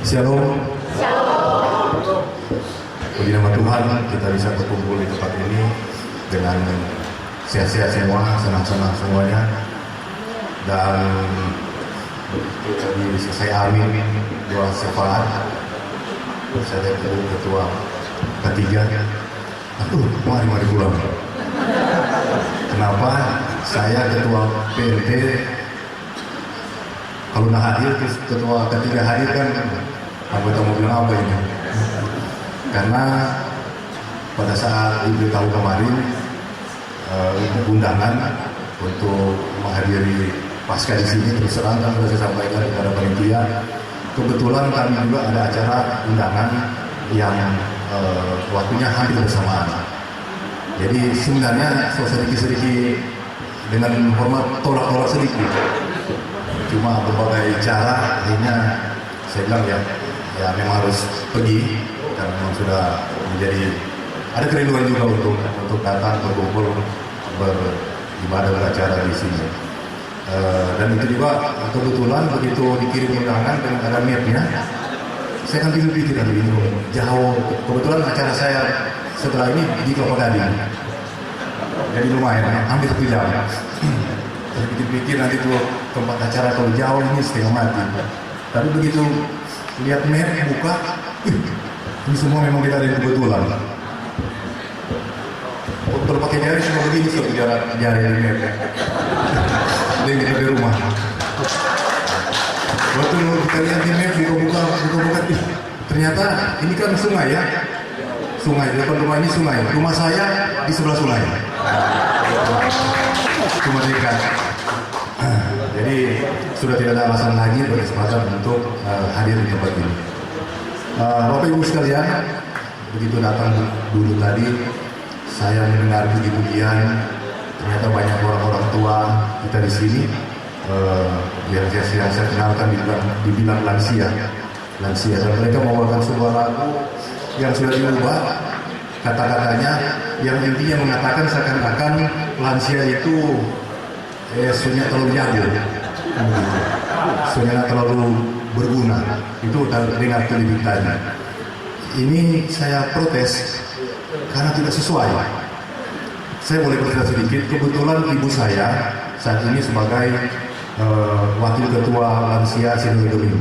Shalom. Puji nama Tuhan, kita bisa berkumpul di tempat ini dengan sehat-sehat semua, senang-senang semuanya. Dan tadi selesai amin doa syafaat. Saya ketua ketiga. Aduh, mari pulang. Kenapa? Saya ketua PNT. Kalau nak hadir, terus ketua ketiga hadir kan, anggota mau bilang apa ini? Karena pada saat diberitahu kemarin undangan untuk menghadiri pasca di sini, terus terang kan sudah saya sampaikan kepada panitia. Kebetulan kami juga ada acara undangan yang waktunya hampir bersamaan. Jadi sebenarnya sedikit dengan hormat tolak sedikit. Cuma berbagai cara akhirnya saya bilang ya memang harus pergi karena memang sudah menjadi ada kerinduan juga untuk datang berkumpul beribadah beracara di sini. Dan itu juga kebetulan begitu dikirim undangan dengan ada mapnya, saya kan pikir tadi ini jauh. Kebetulan acara saya setelah ini di Kelapa Gading, jadi lumayan hampir 1 jam. Saya pikir nanti tuh tempat acara kalau jauh ini setengah mati. Tapi begitu lihat map buka, ini semua memang kita ada yang kebetulan. Kalau pakai jari cuma begini satu jari di map. Dan kita di rumah. Waktu kita lihat di map, buka, ternyata ini kan sungai ya. Sungai, depan rumah ini sungai. Rumah saya di sebelah sungai. Cuma dekat. Jadi sudah tidak ada alasan lagi berkesempatan untuk hadir di tempat ini. Bapak Ibu sekalian, begitu datang dulu tadi, saya mendengar puji-pujian. Ternyata banyak orang-orang tua kita di sini yang saya kenalkan dibilang lansia, dan mereka membawakan sebuah lagu yang sudah diubah kata-katanya, yang intinya mengatakan seakan-akan lansia itu soalnya terlalu jago, soalnya terlalu berguna. Itu dengar televisi tadi. Ini saya protes karena tidak sesuai. Saya boleh bercerita sedikit. Kebetulan ibu saya saat ini sebagai wakil ketua lansia Sinode Demim.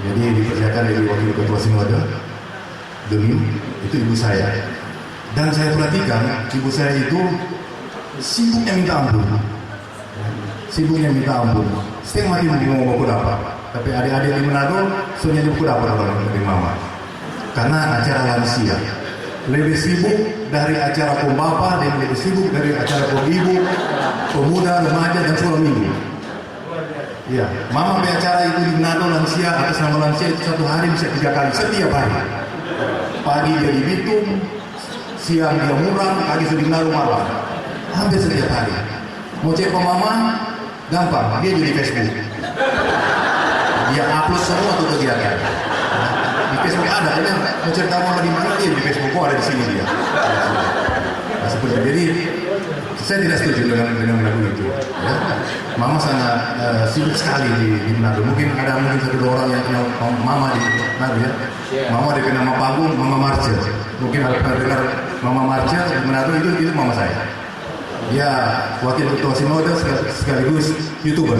Jadi dikerjakan dari wakil ketua Sinode Demim itu ibu saya. Dan saya perhatikan ibu saya itu sibuknya minta ampun. Setengah mati mau buku dapat. Tapi adik-adik di Manado soalnya buku dapat dari mama. Karena acara lansia lebih sibuk dari acara pembapa dan lebih sibuk dari acara ibu, pemuda, remaja dan sekolah minggu. Ya, mama acara itu di Manado lansia atas nama lansia itu 1 hari bisa 3 kali setiap hari. Pagi dia di Bitung, siang dia Murang, pagi sudah di Manado malam. Hampir setiap hari. Mau cek ke mama, gampang, dia jadi Facebook. Dia upload semua tuh kegiatan. Di Facebook ada, ini mau cerita mama di mana dia di Facebook, ada di sini dia. Nah, seperti itu. Jadi saya tidak setuju dengan lagu itu. Ya. Mama sangat sibuk sekali di Manado. Mungkin 1-2 orang yang kenal mama di Manado ya. Mama dikenal nama panggung Mama Marcel. Mungkin ada pernah dengar Mama Marcel di Manado itu mama saya. Ya, wakil ketua Sinode sekaligus YouTuber.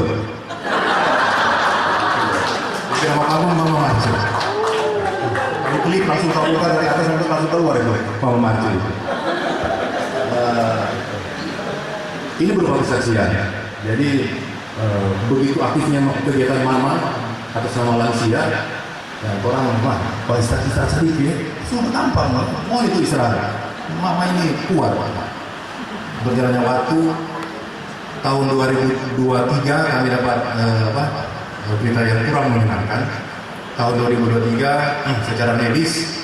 Jadi nama panggung Mama Marcel. Klik langsung buka dari atas langsung keluar itu Mama Marcel. Ini berupa kesaksian. Jadi begitu aktifnya kegiatan mama atas nama lansia, dan orang kalau istirahat sedikit, semua gampang, mau itu istirahat. Mama ini kuat. Berjalannya waktu tahun 2023 kami dapat berita yang kurang menyenangkan. Tahun 2023 secara medis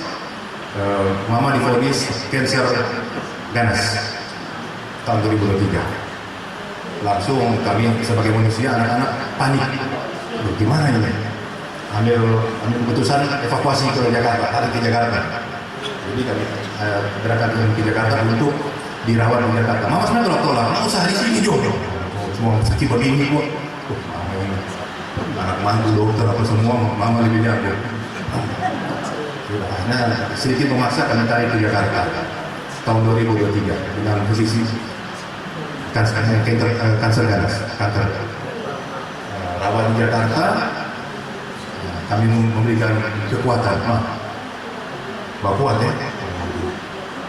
mama divonis kanker ganas tahun 2023. langsung kami sebagai manusia anak-anak panik. Loh, gimana ini? Ambil keputusan evakuasi ke Jakarta, tarik ke Jakarta. Jadi kami berangkat ke Jakarta untuk dirawat di Jakarta. Mama sebenarnya tolak, nggak usah di sini Jo. Semua sakit begini kok. Anak mantu dokter apa semua, mama lebih jago. Nah, sedikit memaksa kami tarik ke Jakarta tahun 2023 dengan posisi kanker ganas, kanker. Rawat di Jakarta, kami memberikan kekuatan. Bapak kuat ya.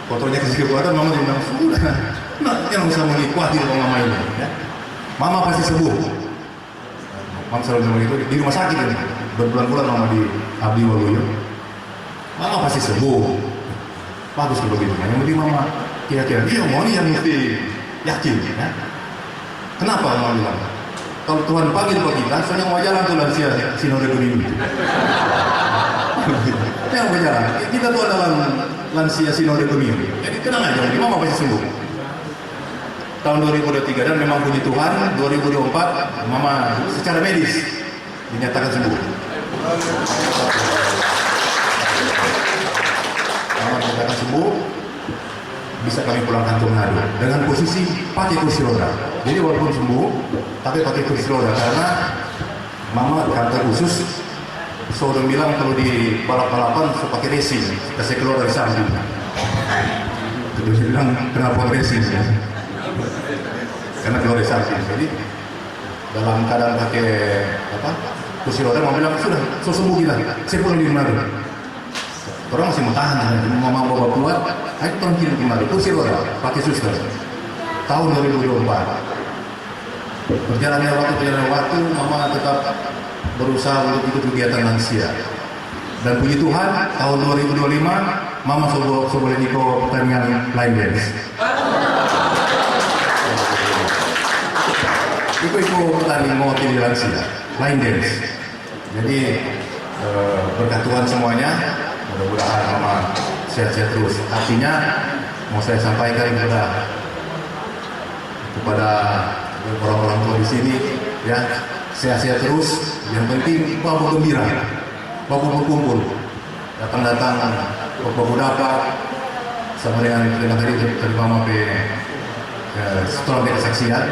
Fotonya kasih kekuatan, mama dia bilang sudah. Nah, yang usah mengikuti mama ini. Ya. Mama pasti sembuh. Mama selalu bilang itu di rumah sakit ini. Berbulan-bulan mama di Abdi Waluyo. Mama pasti sembuh. Bagus kalau begitu. Yang penting mama kira-kira dia mau yang mesti yakin. Ya. Kenapa mama bilang? Kalau Tuhan panggil ke kita, soalnya mau jalan tuh lansia sinode ini. Yang mau jalan. Kita tuh adalah lansia sinode ini. Jadi tenang aja, mama pasti sembuh. Tahun 2023 dan memang puji Tuhan 2024 mama secara medis dinyatakan sembuh. Mama dinyatakan sembuh, bisa kami pulangkan ke Manado dengan posisi pakai kursi roda. Jadi walaupun sembuh tapi pakai kursi roda karena mama kanker khusus. Saudara bilang kalau di balap-balapan suka pakai racing, kasih keluar dari samping. Terus dia bilang kenapa racing ya? Karena keluar dari samping. Jadi dalam keadaan pakai kursi roda, mama bilang sudah, sembuh kita, saya pulang di Manado. Orang masih mau tahan, mama bawa keluar, ayo pulang di Manado, kursi roda, pakai suster. Tahun 2024. Perjalanan waktu, mama tetap berusaha untuk ikut kegiatan lansia. Dan puji Tuhan, tahun 2025, mama boleh ikut pertandingan line dance. Ikut pertandingan mewakili lansia, line dance. Jadi berkat Tuhan semuanya, mudah-mudahan mama sehat-sehat terus. Artinya mau saya sampaikan kepada orang-orang tua di sini, ya sehat-sehat terus. Yang penting bapak gembira, bapak berkumpul, datang-datang, bapak dapat sama dengan tadi mama setelah kesaksian.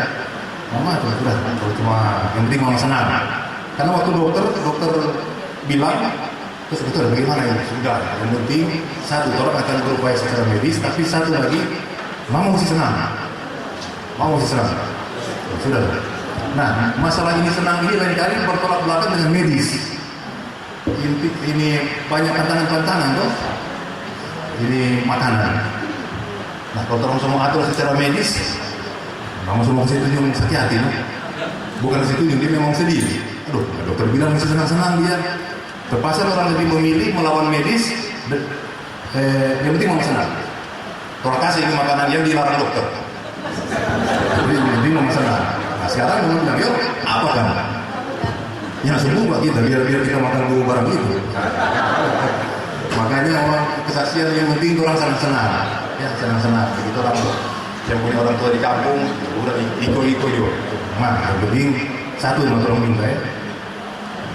Mama itu sudah, kalau cuma yang penting mama senang. Karena waktu dokter bilang, terus betul bagaimana ini? Sudah, yang penting satu, orang akan berupaya secara medis, tapi satu lagi, mama mesti senang. Mama mesti senang. Sudah. Nah, masalah ini senang ini lain kali bertolak belakang dengan medis. Ini banyak tantangan-tantangan tuh. Ini makanan. Nah, kalau orang semua atur secara medis, mama semua setuju sakit hati, no? Bukan setuju, dia memang sedih. Aduh, dokter bilang masih senang-senang dia. Terpaksa orang lebih memilih melawan medis. Yang penting mama senang. Kalau kasih ini makanan yang dilarang dokter. Jadi mama senang. Nah, sekarang mama bilang, yuk, apa kan? Ya semua kita, biar kita makan dulu barang itu. Makanya orang kesaksian yang penting orang senang-senang. Ya, senang-senang. Begitu orang yang punya orang tua di kampung, udah iko-iko juga. Nah, yang penting satu yang tolong minta ya,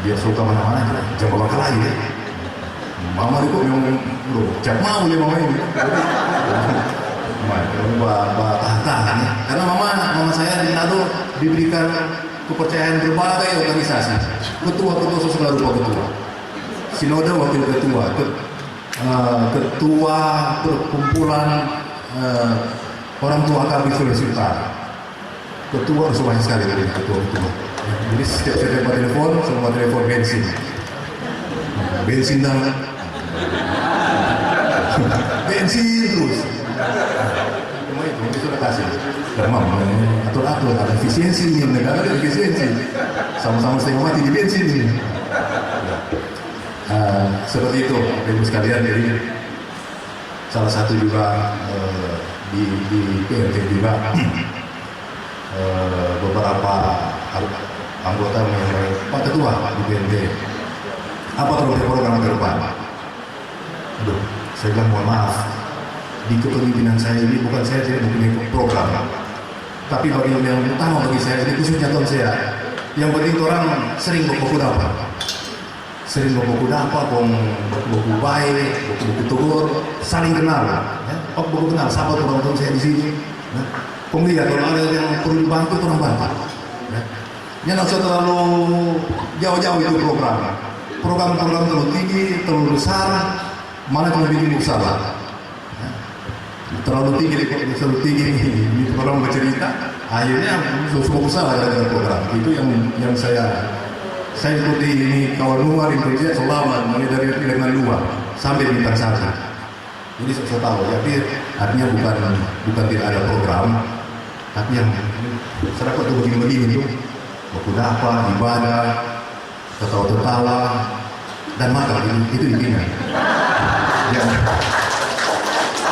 dia suka mana-mana, jangan bawa kalah ya. Mama itu memang cak mau ya mama ini. Tahan ya. Karena mama saya di Manado diberikan kepercayaan berbagai organisasi. Ketua segala rupa ketua. Sinode wakil ketua, ketua perkumpulan orang tua kami Sulawesi Utara. Ketua banyak sekali dari ketua. Jadi setiap telepon, semua telepon bensin. Bensin dan bensin terus. Semua itu sudah kasih. Karena atur-atur ada efisiensi ini, negara ada efisiensi. Sama-sama setengah mati di bensin ini. Seperti itu, ibu sekalian. Jadi salah satu juga di PRT juga beberapa anggota mengenai Pak Ketua di PRT. Apa program ke depan? Aduh, saya bilang mohon maaf. Di kepemimpinan saya ini bukan saya tidak mempunyai program. Tapi bagi yang utama bagi saya, ini khususnya tahun saya, yang penting orang sering buku dapat. Sering buku dapat, buku baik, buku tugur, saling kenal. Ya. Buku kenal, sahabat orang tahun saya di sini. Ya. Lihat kalau ada yang perlu dibantu, orang bantu. Ya. Jangan usah terlalu jauh-jauh itu program. Program-program terlalu tinggi, terlalu besar, malah kalau bikin salah. Ya. Terlalu tinggi ini program bercerita, akhirnya semua salah dari program. Itu yang saya ikuti ini kawan luar Indonesia selama mulai dari dengan luar sampai bintang 1. Jadi saya tahu, jadi artinya bukan tidak ada program, tapi yang sedekah itu begini-begini itu, waktu dapat, ibadah, tertawa-tertawa, dan makan itu intinya.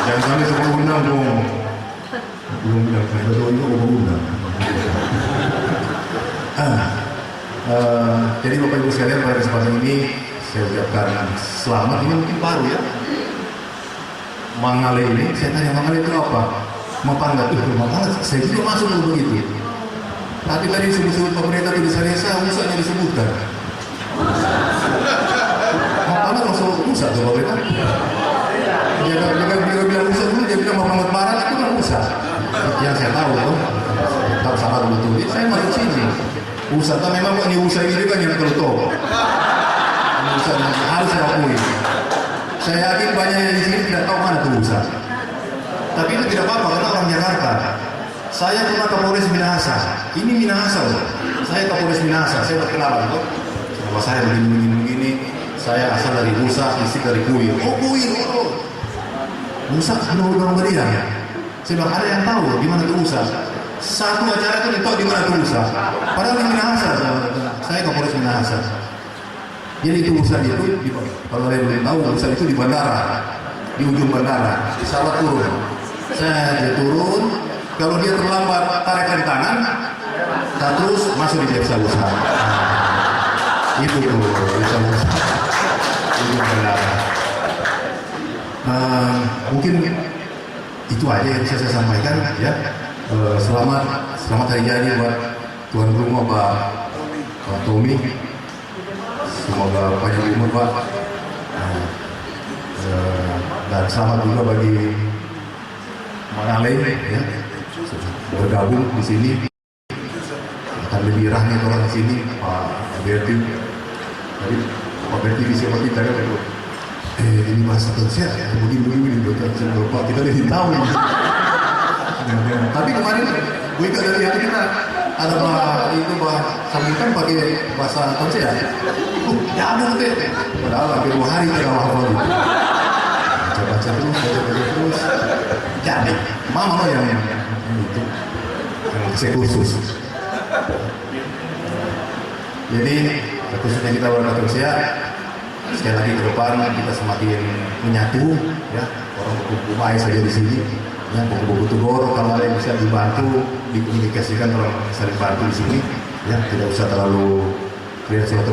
Jangan sampai semua undang dong. Belum bilang saya itu undang. Jadi Bapak Ibu sekalian, pada kesempatan ini saya ucapkan selamat. Ini mungkin baru ya, Mangale ini. Saya tanya Mangale itu apa? Mapangga itu Mapangga. Saya juga masuk dulu begitu. Tapi tadi sebut-sebut pemerintah di desa-desa, usahanya disebutkan. Mapangga langsung usah tuh pemerintah. Dia bilang usah dulu, dia bilang Mapangga Barat itu kan usah. Yang saya tahu tuh, tak salah betul. Saya masuk sini. Usaha memang ini usaha ini kan yang tertutup. Usaha harus diakui. Saya yakin banyak yang di sini tidak tahu mana tuh usaha. Tapi itu tidak apa-apa karena orang Jakarta. Saya pernah Kapolres Minahasa. Ini Minahasa loh. Saya Kapolres Minahasa. Saya berkenalan tuh. Nama saya begini. Saya asal dari Busa, istri dari Kuir. Oh Kuir, oh. Busa, orang Beriang. Saya bilang ada yang tahu di mana tuh usaha. Satu acara itu di mana tuh usaha. Padahal di Minahasa, saya Kapolres Minahasa. Jadi itu usaha itu, kalau kalian belum tahu, usaha itu di bandara, di ujung bandara. Salah turun, saya turun. Kalau dia terlambat, tarik tangan, terus masuk di jasa usaha. Itu tuh jasa usaha. Itu bandara. Mungkin itu aja yang bisa saya sampaikan ya. Selamat hari jadi buat tuan rumah Pak Tommy. Semoga panjang umur Pak. Dan selamat juga bagi Mangale ya, bergabung di sini. Akan lebih rahmat orang di sini Pak Berti. Jadi Pak Berti di siapa kita kan? Ini bahasa Indonesia begini Pak kita lebih tahu. Tapi kemarin gue ikut dari hati kita ada sambutan pakai bahasa Indonesia. Ya ada nanti. Padahal hampir 2 hari kita hafal itu. Baca terus. Jadi, mama yang itu yang saya khusus. Jadi khususnya kita warga Indonesia. Sekali lagi ke depan kita semakin menyatu, ya orang buku baik saja di sini. Ya, buku-buku tugur kalau ada yang bisa dibantu dikomunikasikan orang saling bantu di sini ya tidak usah terlalu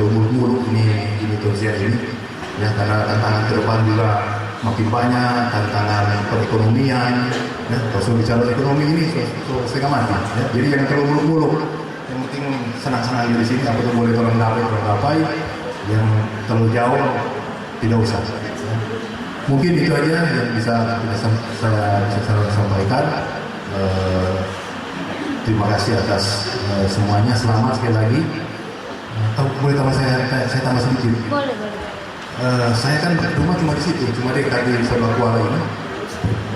muluk-muluk ini Tunisia ini ya karena tantangan ke depan juga makin banyak tantangan perekonomian ya kalau bicara ekonomi ini setengah mati ya jadi jangan terlalu muluk-muluk yang penting senang-senang di sini apa yang boleh orang dapat yang terlalu jauh tidak usah. Mungkin itu aja yang bisa saya sampaikan. Terima kasih atas semuanya. Selamat sekali lagi. Boleh tambah saya tambah sedikit. Boleh. Saya kan rumah cuma di situ, cuma dekat di sebelah Kuala ini.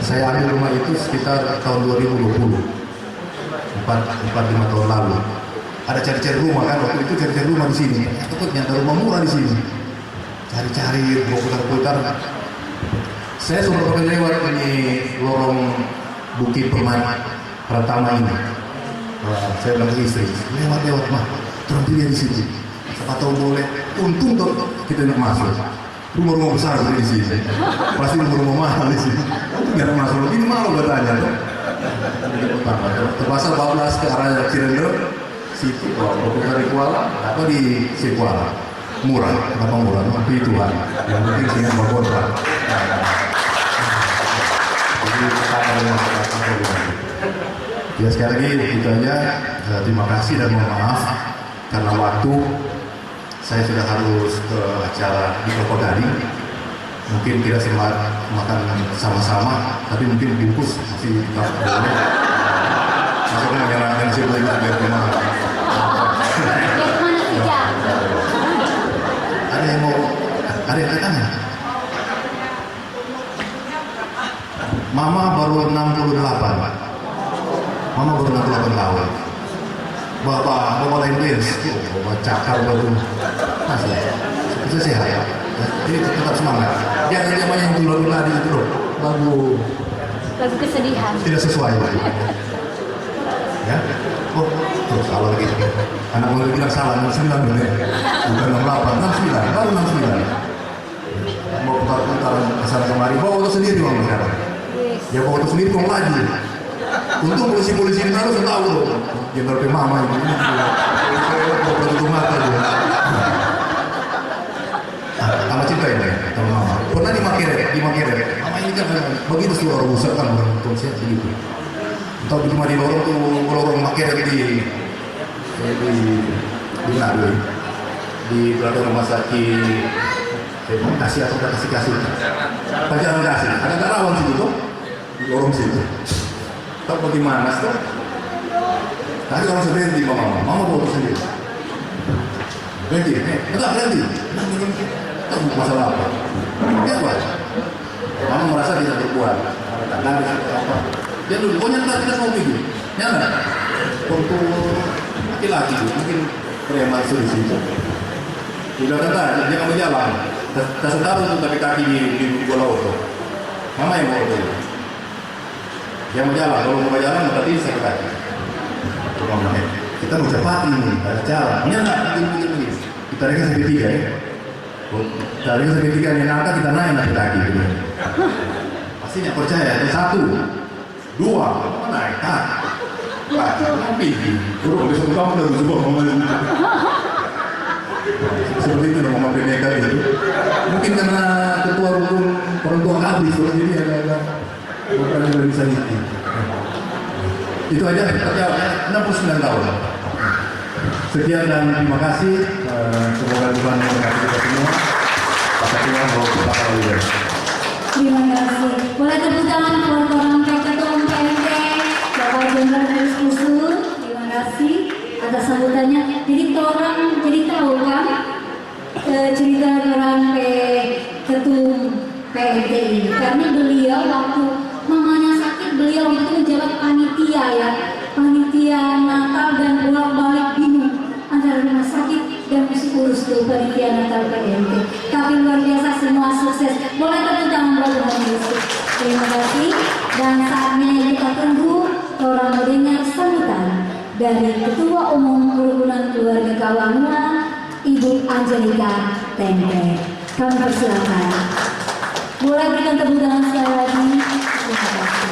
Saya ambil rumah itu sekitar tahun 2020, 4-5 tahun lalu. Ada cari-cari rumah kan, waktu itu cari-cari rumah di sini. Ternyata rumah murah di sini. Cari-cari, putar-putar. Saya sudah pernah lewat ini lorong Bukit Pertama ini. Saya bilang ke istri, lewat mah, terus dia di situ. Siapa tahu boleh, untung tuh kita nak masuk. Rumah-rumah besar di sini, pasti rumah-rumah mahal di sini. Nggak ada masuk, ini malu bertanya tuh. Terpasang 14 ke arah Cirende, situ, dari Kuala, apa di Sekuala. Murah, kenapa murah? Tapi Tuhan, yang penting sini berkontrak. Jadi kita akan Ya sekali lagi itu aja. Terima kasih dan mohon maaf karena waktu saya sudah harus ke acara di Kelapa Gading. Mungkin tidak sempat makan sama-sama, tapi mungkin bungkus masih tetap boleh. Maksudnya yang saya boleh biar rumah. Bagaimana sih, Cak? Ada yang mau, ada yang tanya? Mama baru 68. Mama baru 68 tahun. Bapak lain dance, bapak cakar baru masih. Itu sehat ya. Jadi tetap semangat. Jangan zaman yang dulu tadi itu loh. Lagu kesedihan. Tidak sesuai. Ya. Oh, terus kalau lagi anak mau bilang salah 69 bener. Bukan 68, 69, baru 69. Mau putar-putaran kesana kemari, bawa foto sendiri bang sekarang. Ya bawa foto sendiri kok lagi. Untung polisi-polisi ini tahu, saya tahu loh. Jenderal Mama ini. Bawa tutup mata dia. Sama cinta ini, sama Mama. Pernah di Makerere. Mama ini kan begitu sih orang rusak kan orang konsep begitu. Tahu di mana di lorong tuh lorong Makerere di mana di belakang rumah sakit kasih atau kasih Pajaran kasih ada karawan situ tuh di lorong situ. Tahu bagaimana tuh? Tadi orang berhenti mama bawa sendiri. Berhenti, enggak berhenti. Tahu masalah apa? Dia apa? Mama merasa dia berbuat. Karena apa? Dia dulu, oh nyata kita mau pergi. Nyata. Untuk laki-laki mungkin preman di situ. Tidak kata dia kamu jalan. Tersetar untuk kaki di bola auto. Mama yang mau itu. Dia mau jalan, kalau mau jalan berarti sakit kaki. Kita mau cepat ini, ada cara. Ini enggak begini. Kita rekan sampai 3 ya. Kita rekan sampai 3 yang angkat kita naik kaki gitu. Pasti nggak percaya. Ada 1, 2, naik kaki. Tapi, bro, besok kamu udah berubah ngomong itu. Seperti itu dong ngomong peneka gitu. Mungkin karena ketua rukun orang tua habis, jadi ada bukan yang bisa itu. Itu aja, 69 tahun. Sekian dan terima kasih. Semoga Tuhan memberkati kita semua. Pak Tuhan bahwa kita akan lebih. Terima kasih. Boleh tepuk tangan buat orang Ketua PNT Bapak Jenderal Kusur. Terima kasih atas sambutannya. Jadi orang jadi tahu kan cerita orang Ketua PNT ini karena beliau waktu mamanya sakit beliau itu menjabat panitia ya, panitia Natal dan bolak-balik bingung antara rumah sakit dan urus tuh panitia Natal PNT. Tapi luar biasa semua sukses. Boleh tepuk tangan buat Tuhan Yesus. Terima kasih. Dan saatnya kita tunggu orang mendengar sambutan dari Ketua Umum Kerukunan Keluarga Kawanua Ibu Angelika Tempe. Kami persilakan. Boleh berikan tepuk tangan sekali lagi. Terima kasih.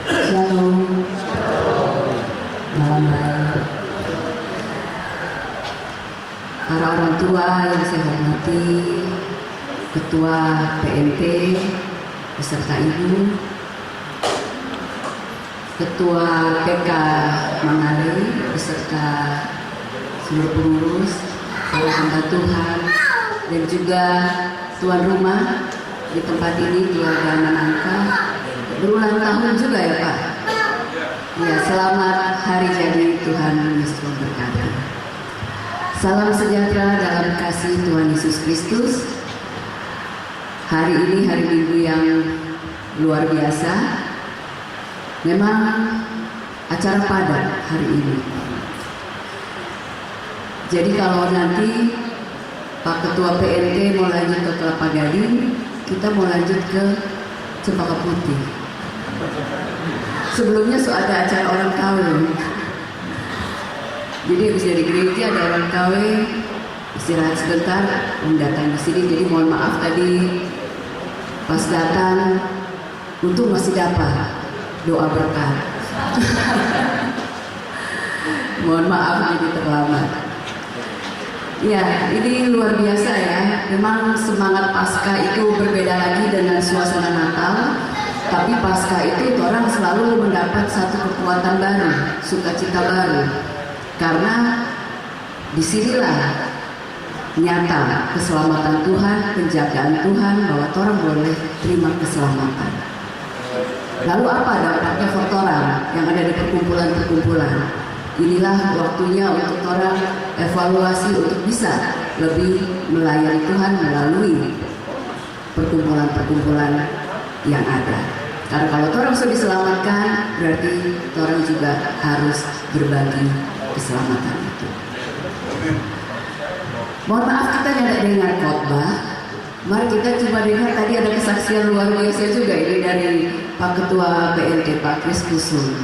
Shalom. Malam baik. Para orang tua yang saya hormati, Ketua PNT beserta Ibu, Ketua PK Mangale beserta seluruh pengurus, para hamba Tuhan, dan juga tuan rumah di tempat ini, keluarga Manangka. Berulang tahun juga ya Pak. Ya, selamat hari jadi, Tuhan Yesus memberkati. Salam sejahtera dalam kasih Tuhan Yesus Kristus. Hari ini hari Minggu yang luar biasa. Memang acara padat hari ini. Jadi kalau nanti Pak Ketua PNT mau lanjut ke Kelapa Gading, kita mau lanjut ke Cempaka Putih. Sebelumnya ada acara orang kawin. Jadi habis dari gereja ada orang kawin, istirahat sebentar, datang di sini. Jadi mohon maaf tadi pas datang, untung masih dapat doa berkat. Mohon maaf jadi terlambat. Ya, ini luar biasa ya. Memang semangat Paskah itu berbeda lagi dengan suasana Natal. Tapi pasca itu orang selalu mendapat satu kekuatan baru, sukacita baru. Karena disinilah nyata keselamatan Tuhan, penjagaan Tuhan, bahwa orang boleh terima keselamatan. Lalu apa dampaknya buat orang yang ada di perkumpulan-perkumpulan? Inilah waktunya untuk orang evaluasi untuk bisa lebih melayani Tuhan melalui perkumpulan-perkumpulan yang ada. Karena kalau orang sudah diselamatkan, berarti orang juga harus berbagi keselamatan itu. Mohon maaf kita tidak dengar khotbah. Mari kita coba dengar, tadi ada kesaksian luar biasa juga ini dari Pak Ketua PNT, Pak Kris Kusum.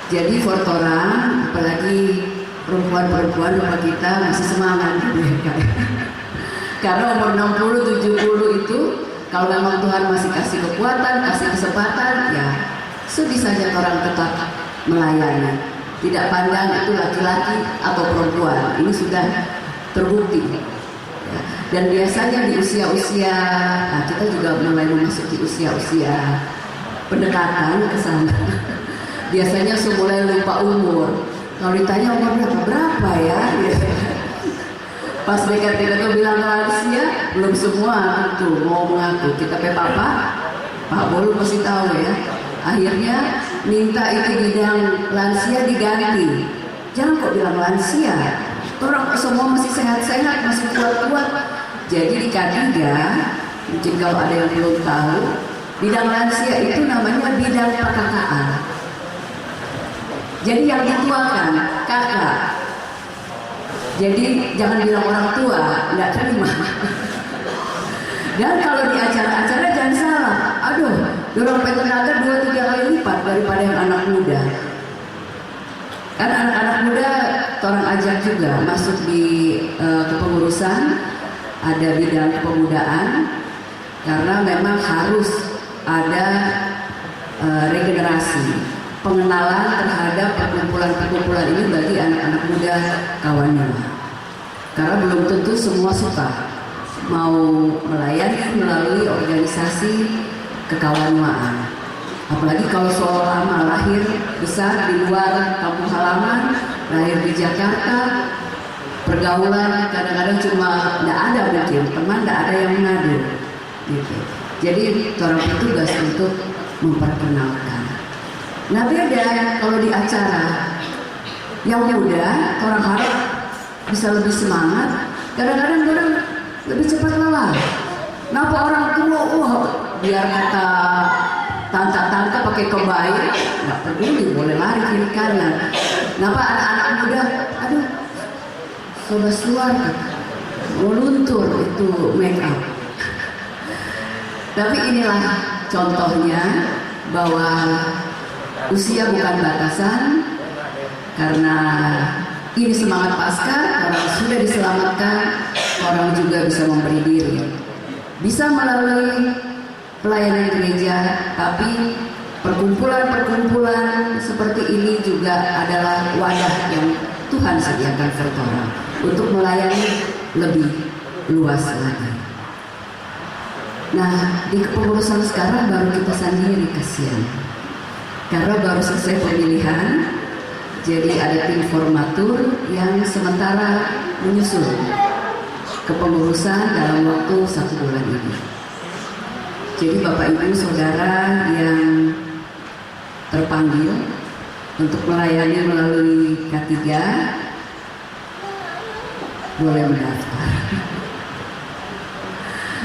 Jadi buat orang, apalagi perempuan-perempuan Bapak kita masih semangat mereka. Karena umur 60-70 itu, kalau memang Tuhan masih kasih kekuatan, kasih kesempatan, ya sudi saja orang tetap melayani. Tidak pandang itu laki-laki atau perempuan, ini sudah terbukti. Ya. Dan biasanya di usia-usia, nah kita juga mulai memasuki usia-usia pendekatan ke sana. Biasanya mulai lupa umur. Kalau ditanya umur berapa ya? Pas dekat-dekat bilang lansia, belum semua tentu mau mengaku. Kita pe papa, Pak Bolu pasti tahu ya. Akhirnya minta itu bidang lansia diganti. Jangan kok bilang lansia. Orang semua masih sehat-sehat, masih kuat-kuat. Jadi di K3, mungkin kalau ada yang belum tahu, bidang lansia itu namanya bidang perkakaan. Jadi yang dituakan, kakak. Jadi jangan bilang orang tua, nggak terima. Dan kalau di acara-acara jangan salah. Aduh, dorong tenaga 2-3 kali lipat daripada yang anak muda. Kan anak-anak muda orang ajak juga masuk di kepengurusan, ada bidang kepemudaan, karena memang harus ada regenerasi, pengenalan terhadap perkumpulan-perkumpulan ini bagi anak-anak muda kawannya. Karena belum tentu semua suka mau melayani melalui organisasi kekawanwaan. Apalagi kalau seorang lahir besar di luar kampung halaman, lahir di Jakarta, pergaulan kadang-kadang cuma tidak ada, mungkin teman tidak ada yang mengadu gitu. Jadi orang bertugas untuk memperkenalkan. Nah beda kalau di acara yang muda, orang harap bisa lebih semangat. Kadang-kadang orang lebih cepat lelah. Kenapa orang tua, biar kata tante-tante pakai kebaya, nggak peduli, boleh lari kiri kanan. Kenapa anak-anak muda, aduh, sudah suar, mau luntur itu make up. Tapi inilah contohnya bahwa usia bukan batasan, karena ini semangat pasca, orang sudah diselamatkan, orang juga bisa memberi diri. Bisa melalui pelayanan gereja, tapi perkumpulan-perkumpulan seperti ini juga adalah wadah yang Tuhan sediakan untuk orang untuk melayani lebih luas lagi. Nah, di kepengurusan sekarang baru kita sendiri kasihan. Karena baru selesai pemilihan, jadi ada tim formatur yang sementara menyusul kepengurusan dalam waktu 1 bulan ini. Jadi Bapak Ibu Saudara yang terpanggil untuk melayani melalui K3 boleh mendaftar.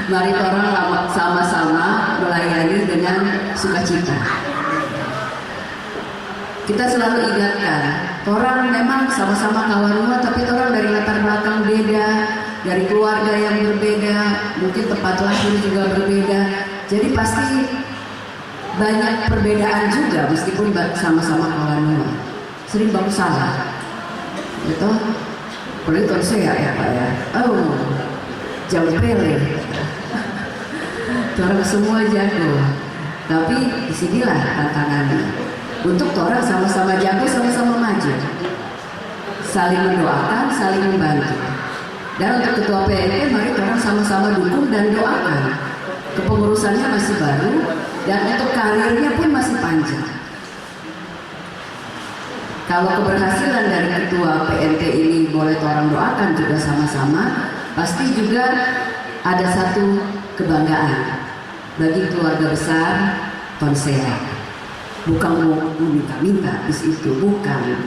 Mari orang sama-sama melayani dengan sukacita. Kita selalu ingatkan, orang memang sama-sama kawan rumah, tapi orang dari latar belakang beda, dari keluarga yang berbeda, mungkin tempat lahir juga berbeda. Jadi pasti banyak perbedaan juga, meskipun sama-sama kawan rumah. Sering baku salah, gitu. Boleh kalau saya ya Pak ya. Oh, jauh pele. Orang semua jago, tapi disinilah tantangannya. Untuk orang sama-sama jago, sama-sama maju, saling mendoakan, saling membantu. Dan untuk ketua PNT, mari orang sama-sama dukung dan doakan. Kepengurusannya masih baru, dan untuk karirnya pun masih panjang. Kalau keberhasilan dari ketua PNT ini boleh orang doakan juga sama-sama, pasti juga ada satu kebanggaan bagi keluarga besar Tonsea. Bukan mau minta-minta di situ, bukan.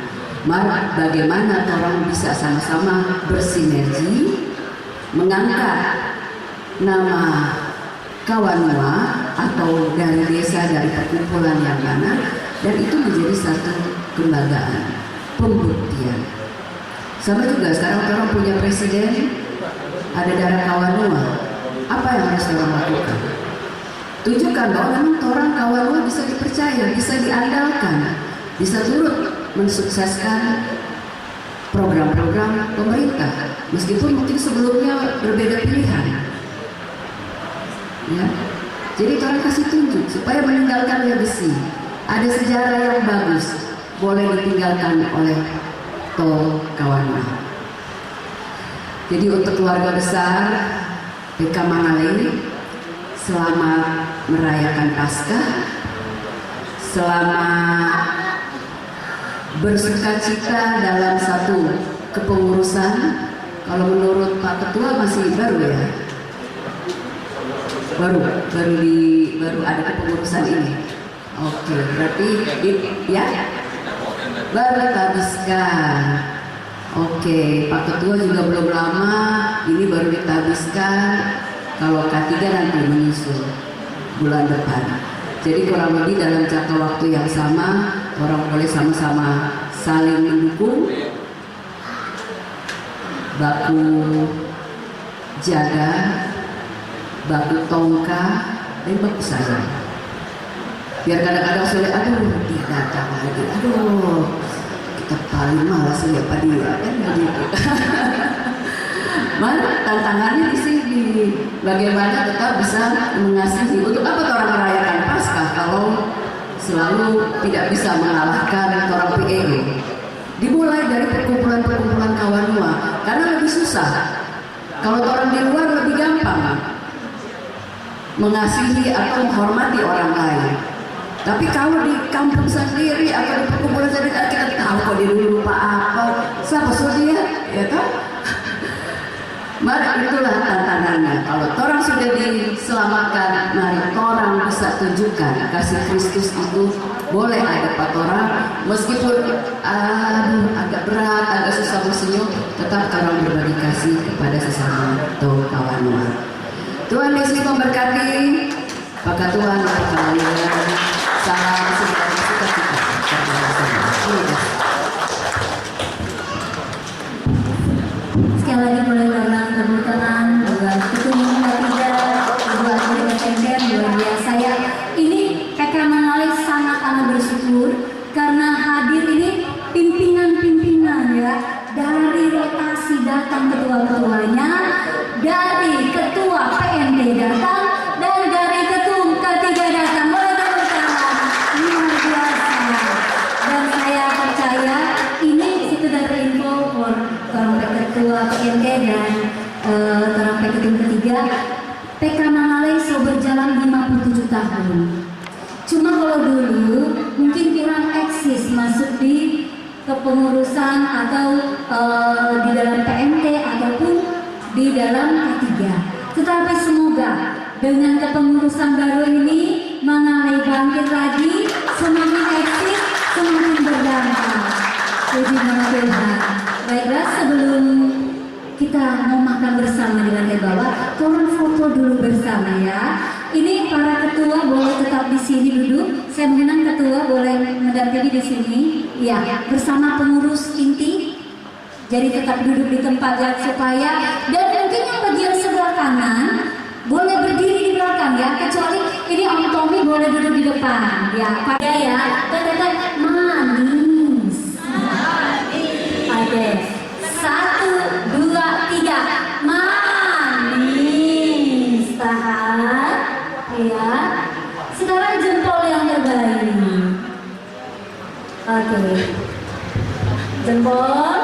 Mari bagaimana orang bisa sama-sama bersinergi mengangkat nama Kawanua atau dari desa, dari perkumpulan yang mana, dan itu menjadi satu kebanggaan, pembuktian. Sama juga sekarang orang punya presiden, ada darah Kawanua. Apa yang harus orang lakukan? Tunjukkan bahwa memang orang Kawanua bisa dipercaya, bisa diandalkan, bisa turut mensukseskan program-program pemerintah, meskipun mungkin sebelumnya berbeda pilihan. Ya, jadi orang kasih tunjuk supaya meninggalkan legacy. Ada sejarah yang bagus, boleh ditinggalkan oleh Tol Kawanua. Jadi untuk keluarga besar PK Mangalei, selamat merayakan Paskah, selamat bersukacita dalam satu kepengurusan. Kalau menurut Pak Ketua masih baru ya, baru ada kepengurusan ini. Oke, berarti ya baru ditabiskan. Oke, Pak Ketua juga belum lama, ini baru ditabiskan. Kalau K3 nanti menyusul bulan depan. Jadi kurang lebih dalam jangka waktu yang sama, orang boleh sama-sama saling mendukung, baku jaga, baku tongka, dan baku sayang. Biar kadang-kadang sulit, aduh dia datang lagi, aduh kita paling malas lihat dia, kan begitu. Mana tantangannya di sini, bagaimana tetap bisa mengasihi. Untuk apa orang merayakan Paskah kalau selalu tidak bisa mengalahkan orang PEG? Dimulai dari perkumpulan-perkumpulan Kawanua, karena lebih susah. Kalau orang di luar lebih gampang mengasihi atau menghormati orang lain. Tapi kalau di kampung sendiri atau di perkumpulan sendiri, kita tahu kok dia dulu lupa apa, siapa suruh dia, ya kan? Mari itulah tantangannya. Kalau orang sudah diselamatkan, mari orang bisa tunjukkan kasih Kristus itu boleh ada pada orang, meskipun agak berat, agak susah bersenyum, tetap orang berbagi kasih kepada sesama atau Kawanua. Tuhan Yesus memberkati. Maka Tuhan berkalian. Salam sukacita. Sekali lagi boleh ulang tepuk tangan buat ketemu K3, buat PNT luar biasa ya. Ini PK Mangalei sangat bersyukur karena hadir ini pimpinan ya, dari rotasi datang ketua-ketuanya, dari ketua PNT datang, dan dari ketum K3 datang. Boleh tepuk tangan, luar biasa. Dan saya percaya ini sekedar info for ketua PNT dan orang ketum ketiga. PK Mangalei sudah berjalan 57 tahun. Cuma kalau dulu mungkin kurang eksis masuk di kepengurusan atau di dalam PNT ataupun di dalam K3. Tetapi semoga dengan kepengurusan baru ini Mangalei bangkit lagi, semakin eksis, semakin berdampak. Puji nama Tuhan. Baiklah, sebelum kita mau makan bersama di lantai bawah, tolong foto dulu bersama ya. Ini para ketua boleh tetap di sini duduk. Saya mengenang ketua boleh mendampingi di sini. Ya, bersama pengurus inti. Jadi tetap duduk di tempat yang supaya, dan mungkin yang bagian sebelah kanan boleh berdiri di belakang ya. Kecuali ini Om Tommy boleh duduk di depan. Ya, pada ya. Tetap manis. Oke. 1, 2, 3, manis. Tahan. Ya. Sekarang jempol yang terbaik. Oke. Jempol.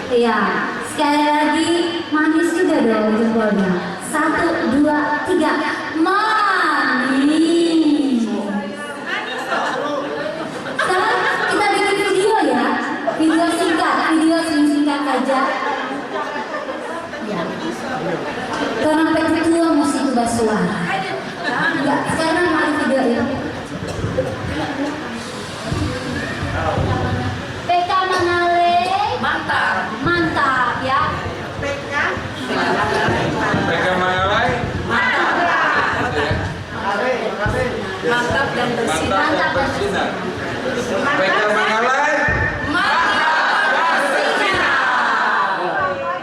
Iya. Sekali lagi manis juga dong jempolnya. 1, 2, 3, manis. mengubah suara. Ya, sekarang mari video ini. PK Manale, mantap ya. Mereka mengalai Mantap dan bersinar. mantap dan bersinar. Mereka mengalai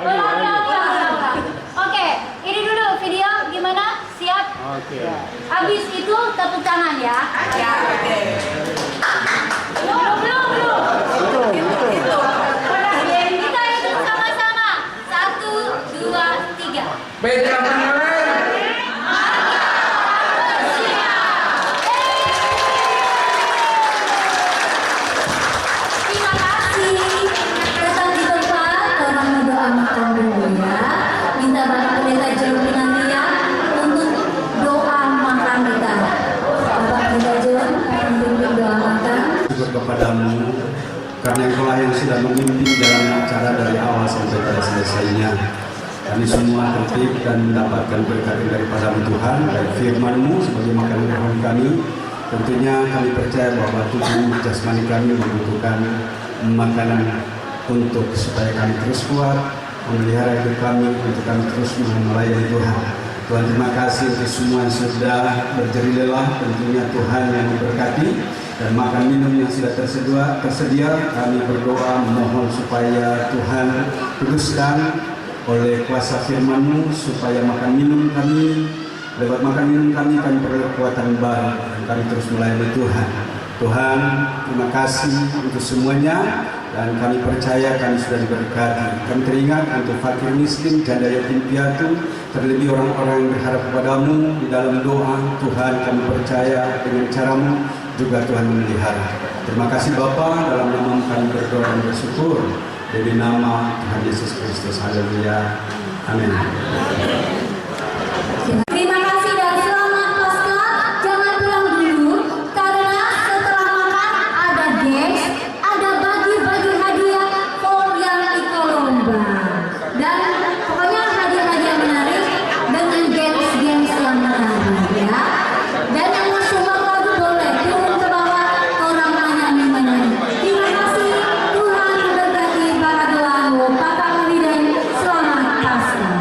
Ulang. Oke, ini dulu video gimana? Siap? Oke. Habis itu tepuk tangan ya. Ya, oke. Belum. Kita hitung sama-sama. 1, 2, 3. mereka mengalai Terima kasih. Tetap di tempat, orang berdoa makan dulu ya. Minta Bapak Pendeta John Pinanglia untuk doa makan kita. Bapak Pendeta John, memimpin doa makan. Syukur kepadamu karena engkaulah yang sudah memimpin dalam acara dari awal sampai pada selesainya. Kami semua tertib dan mendapatkan berkat daripada Tuhan dan firman-Mu sebagai makanan rohani kami. Tentunya kami percaya bahwa tubuh jasmani kami membutuhkan makanan untuk supaya kami terus kuat, memelihara hidup kami untuk kami terus melayani Tuhan. Tuhan, terima kasih untuk semua yang sudah berjeri lelah. Tentunya Tuhan yang memberkati dan makan minum yang sudah tersedia. Kami berdoa mohon supaya Tuhan kuduskan oleh kuasa firman-Mu supaya makan minum kami, lewat makan minum kami perlu kekuatan baru dan kami terus melayani Tuhan. Tuhan, terima kasih untuk semuanya dan kami percaya kami sudah diberkati. Kami teringat untuk fakir miskin, janda yatim piatu, terlebih orang-orang yang berharap kepadamu di dalam doa. Tuhan, kami percaya dengan cara-Mu juga Tuhan memelihara. Terima kasih Bapa, dalam nama kami berdoa dan bersyukur. Demi nama Tuhan Yesus Kristus. Haleluya. Amin. Terima kasih dan selamat Paskah. Jangan pulang dulu karena setelah makan ada games, ada bagi-bagi hadiah for yang ikut lomba. Dan pokoknya hadiah-hadiah menarik dengan games-games yang menarik ya. Dan yang mau sumbang lagu boleh turun ke bawah, orang menyanyi. Terima kasih. Tuhan memberkati para doamu. Bapak Presiden, selamat Paskah.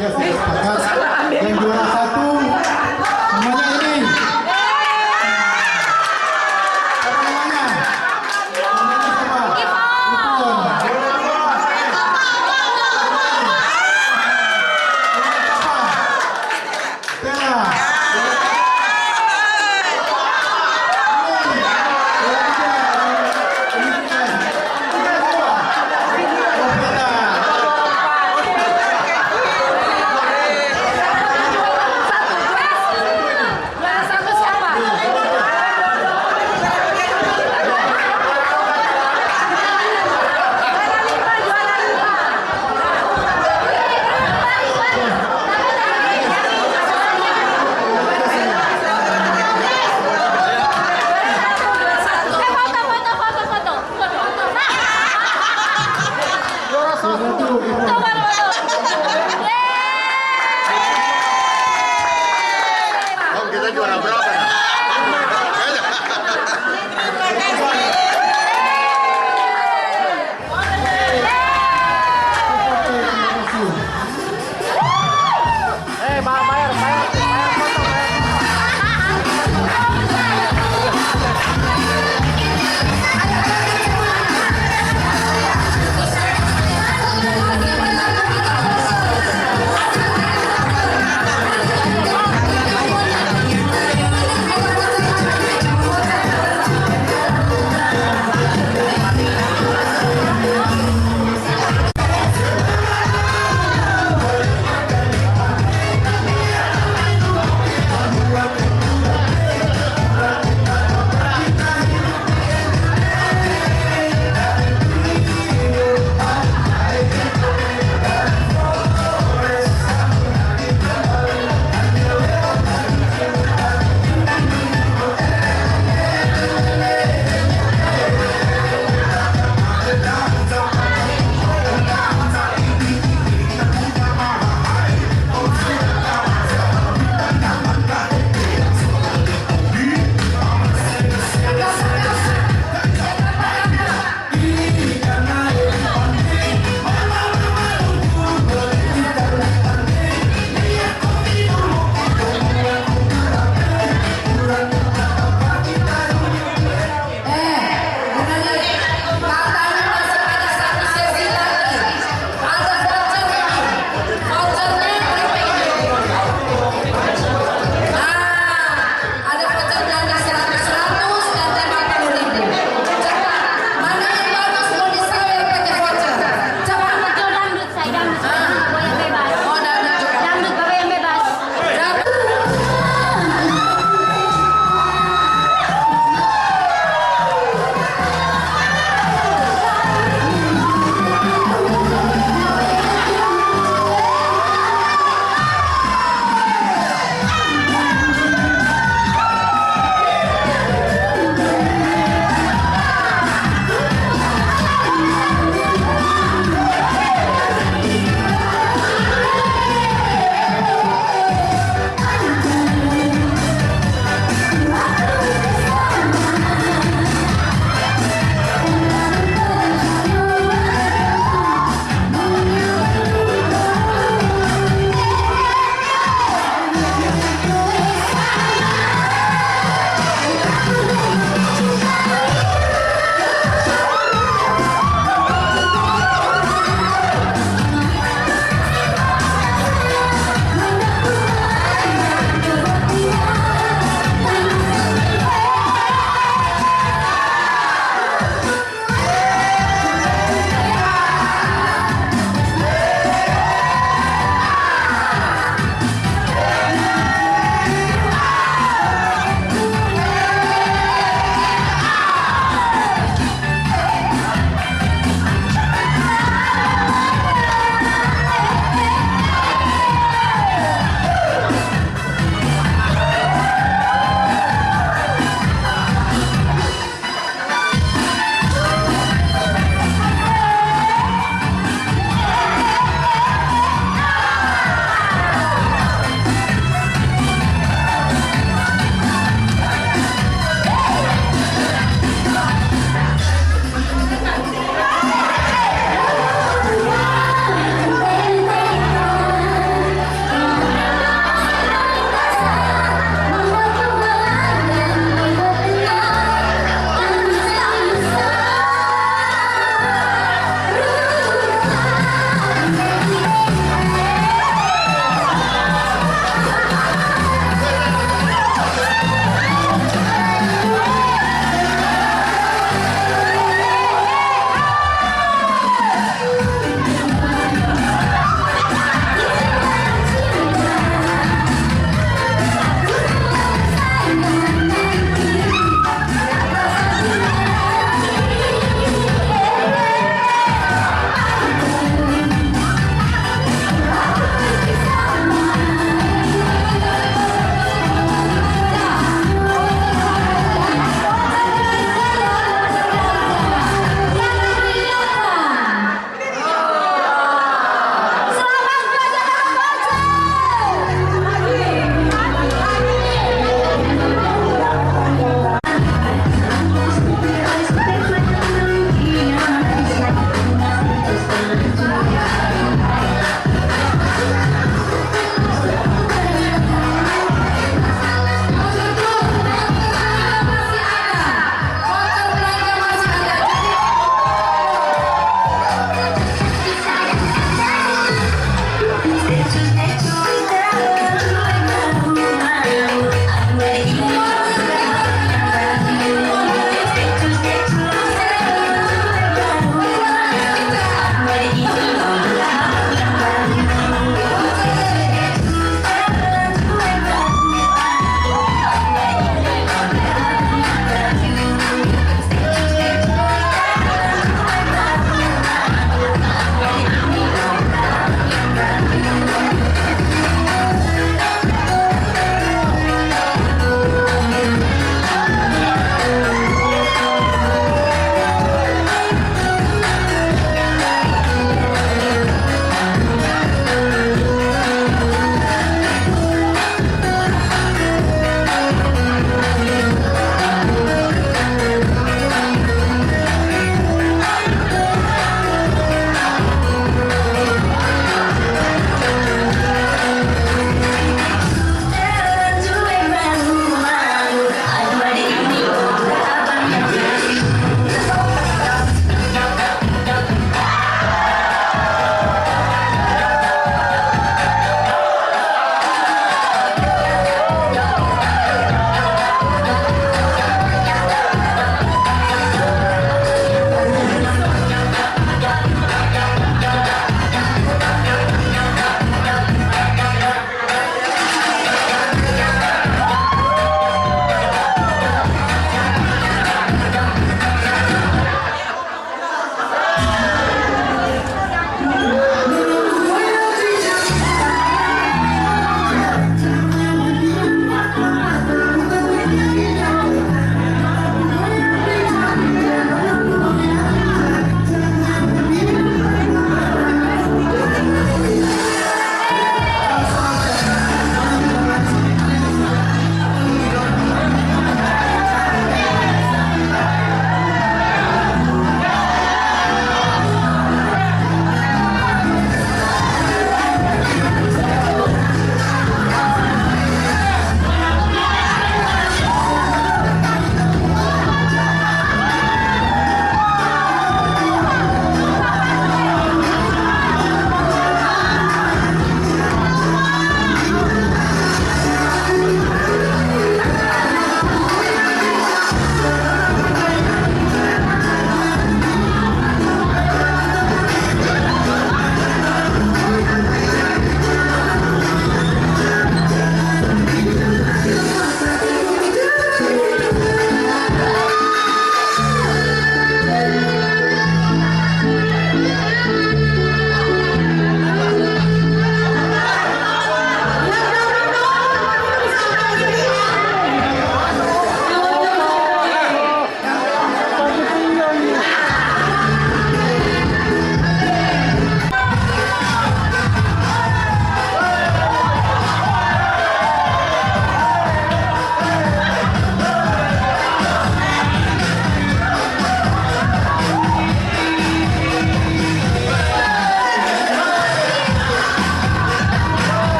Ya, sudah sepakat. Yang juara 1 semuanya ini. Apa namanya? Namanya siapa? Ipon. Stella.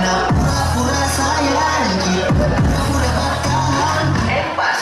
pura-pura sayang kita, pura-pura bertahan, pas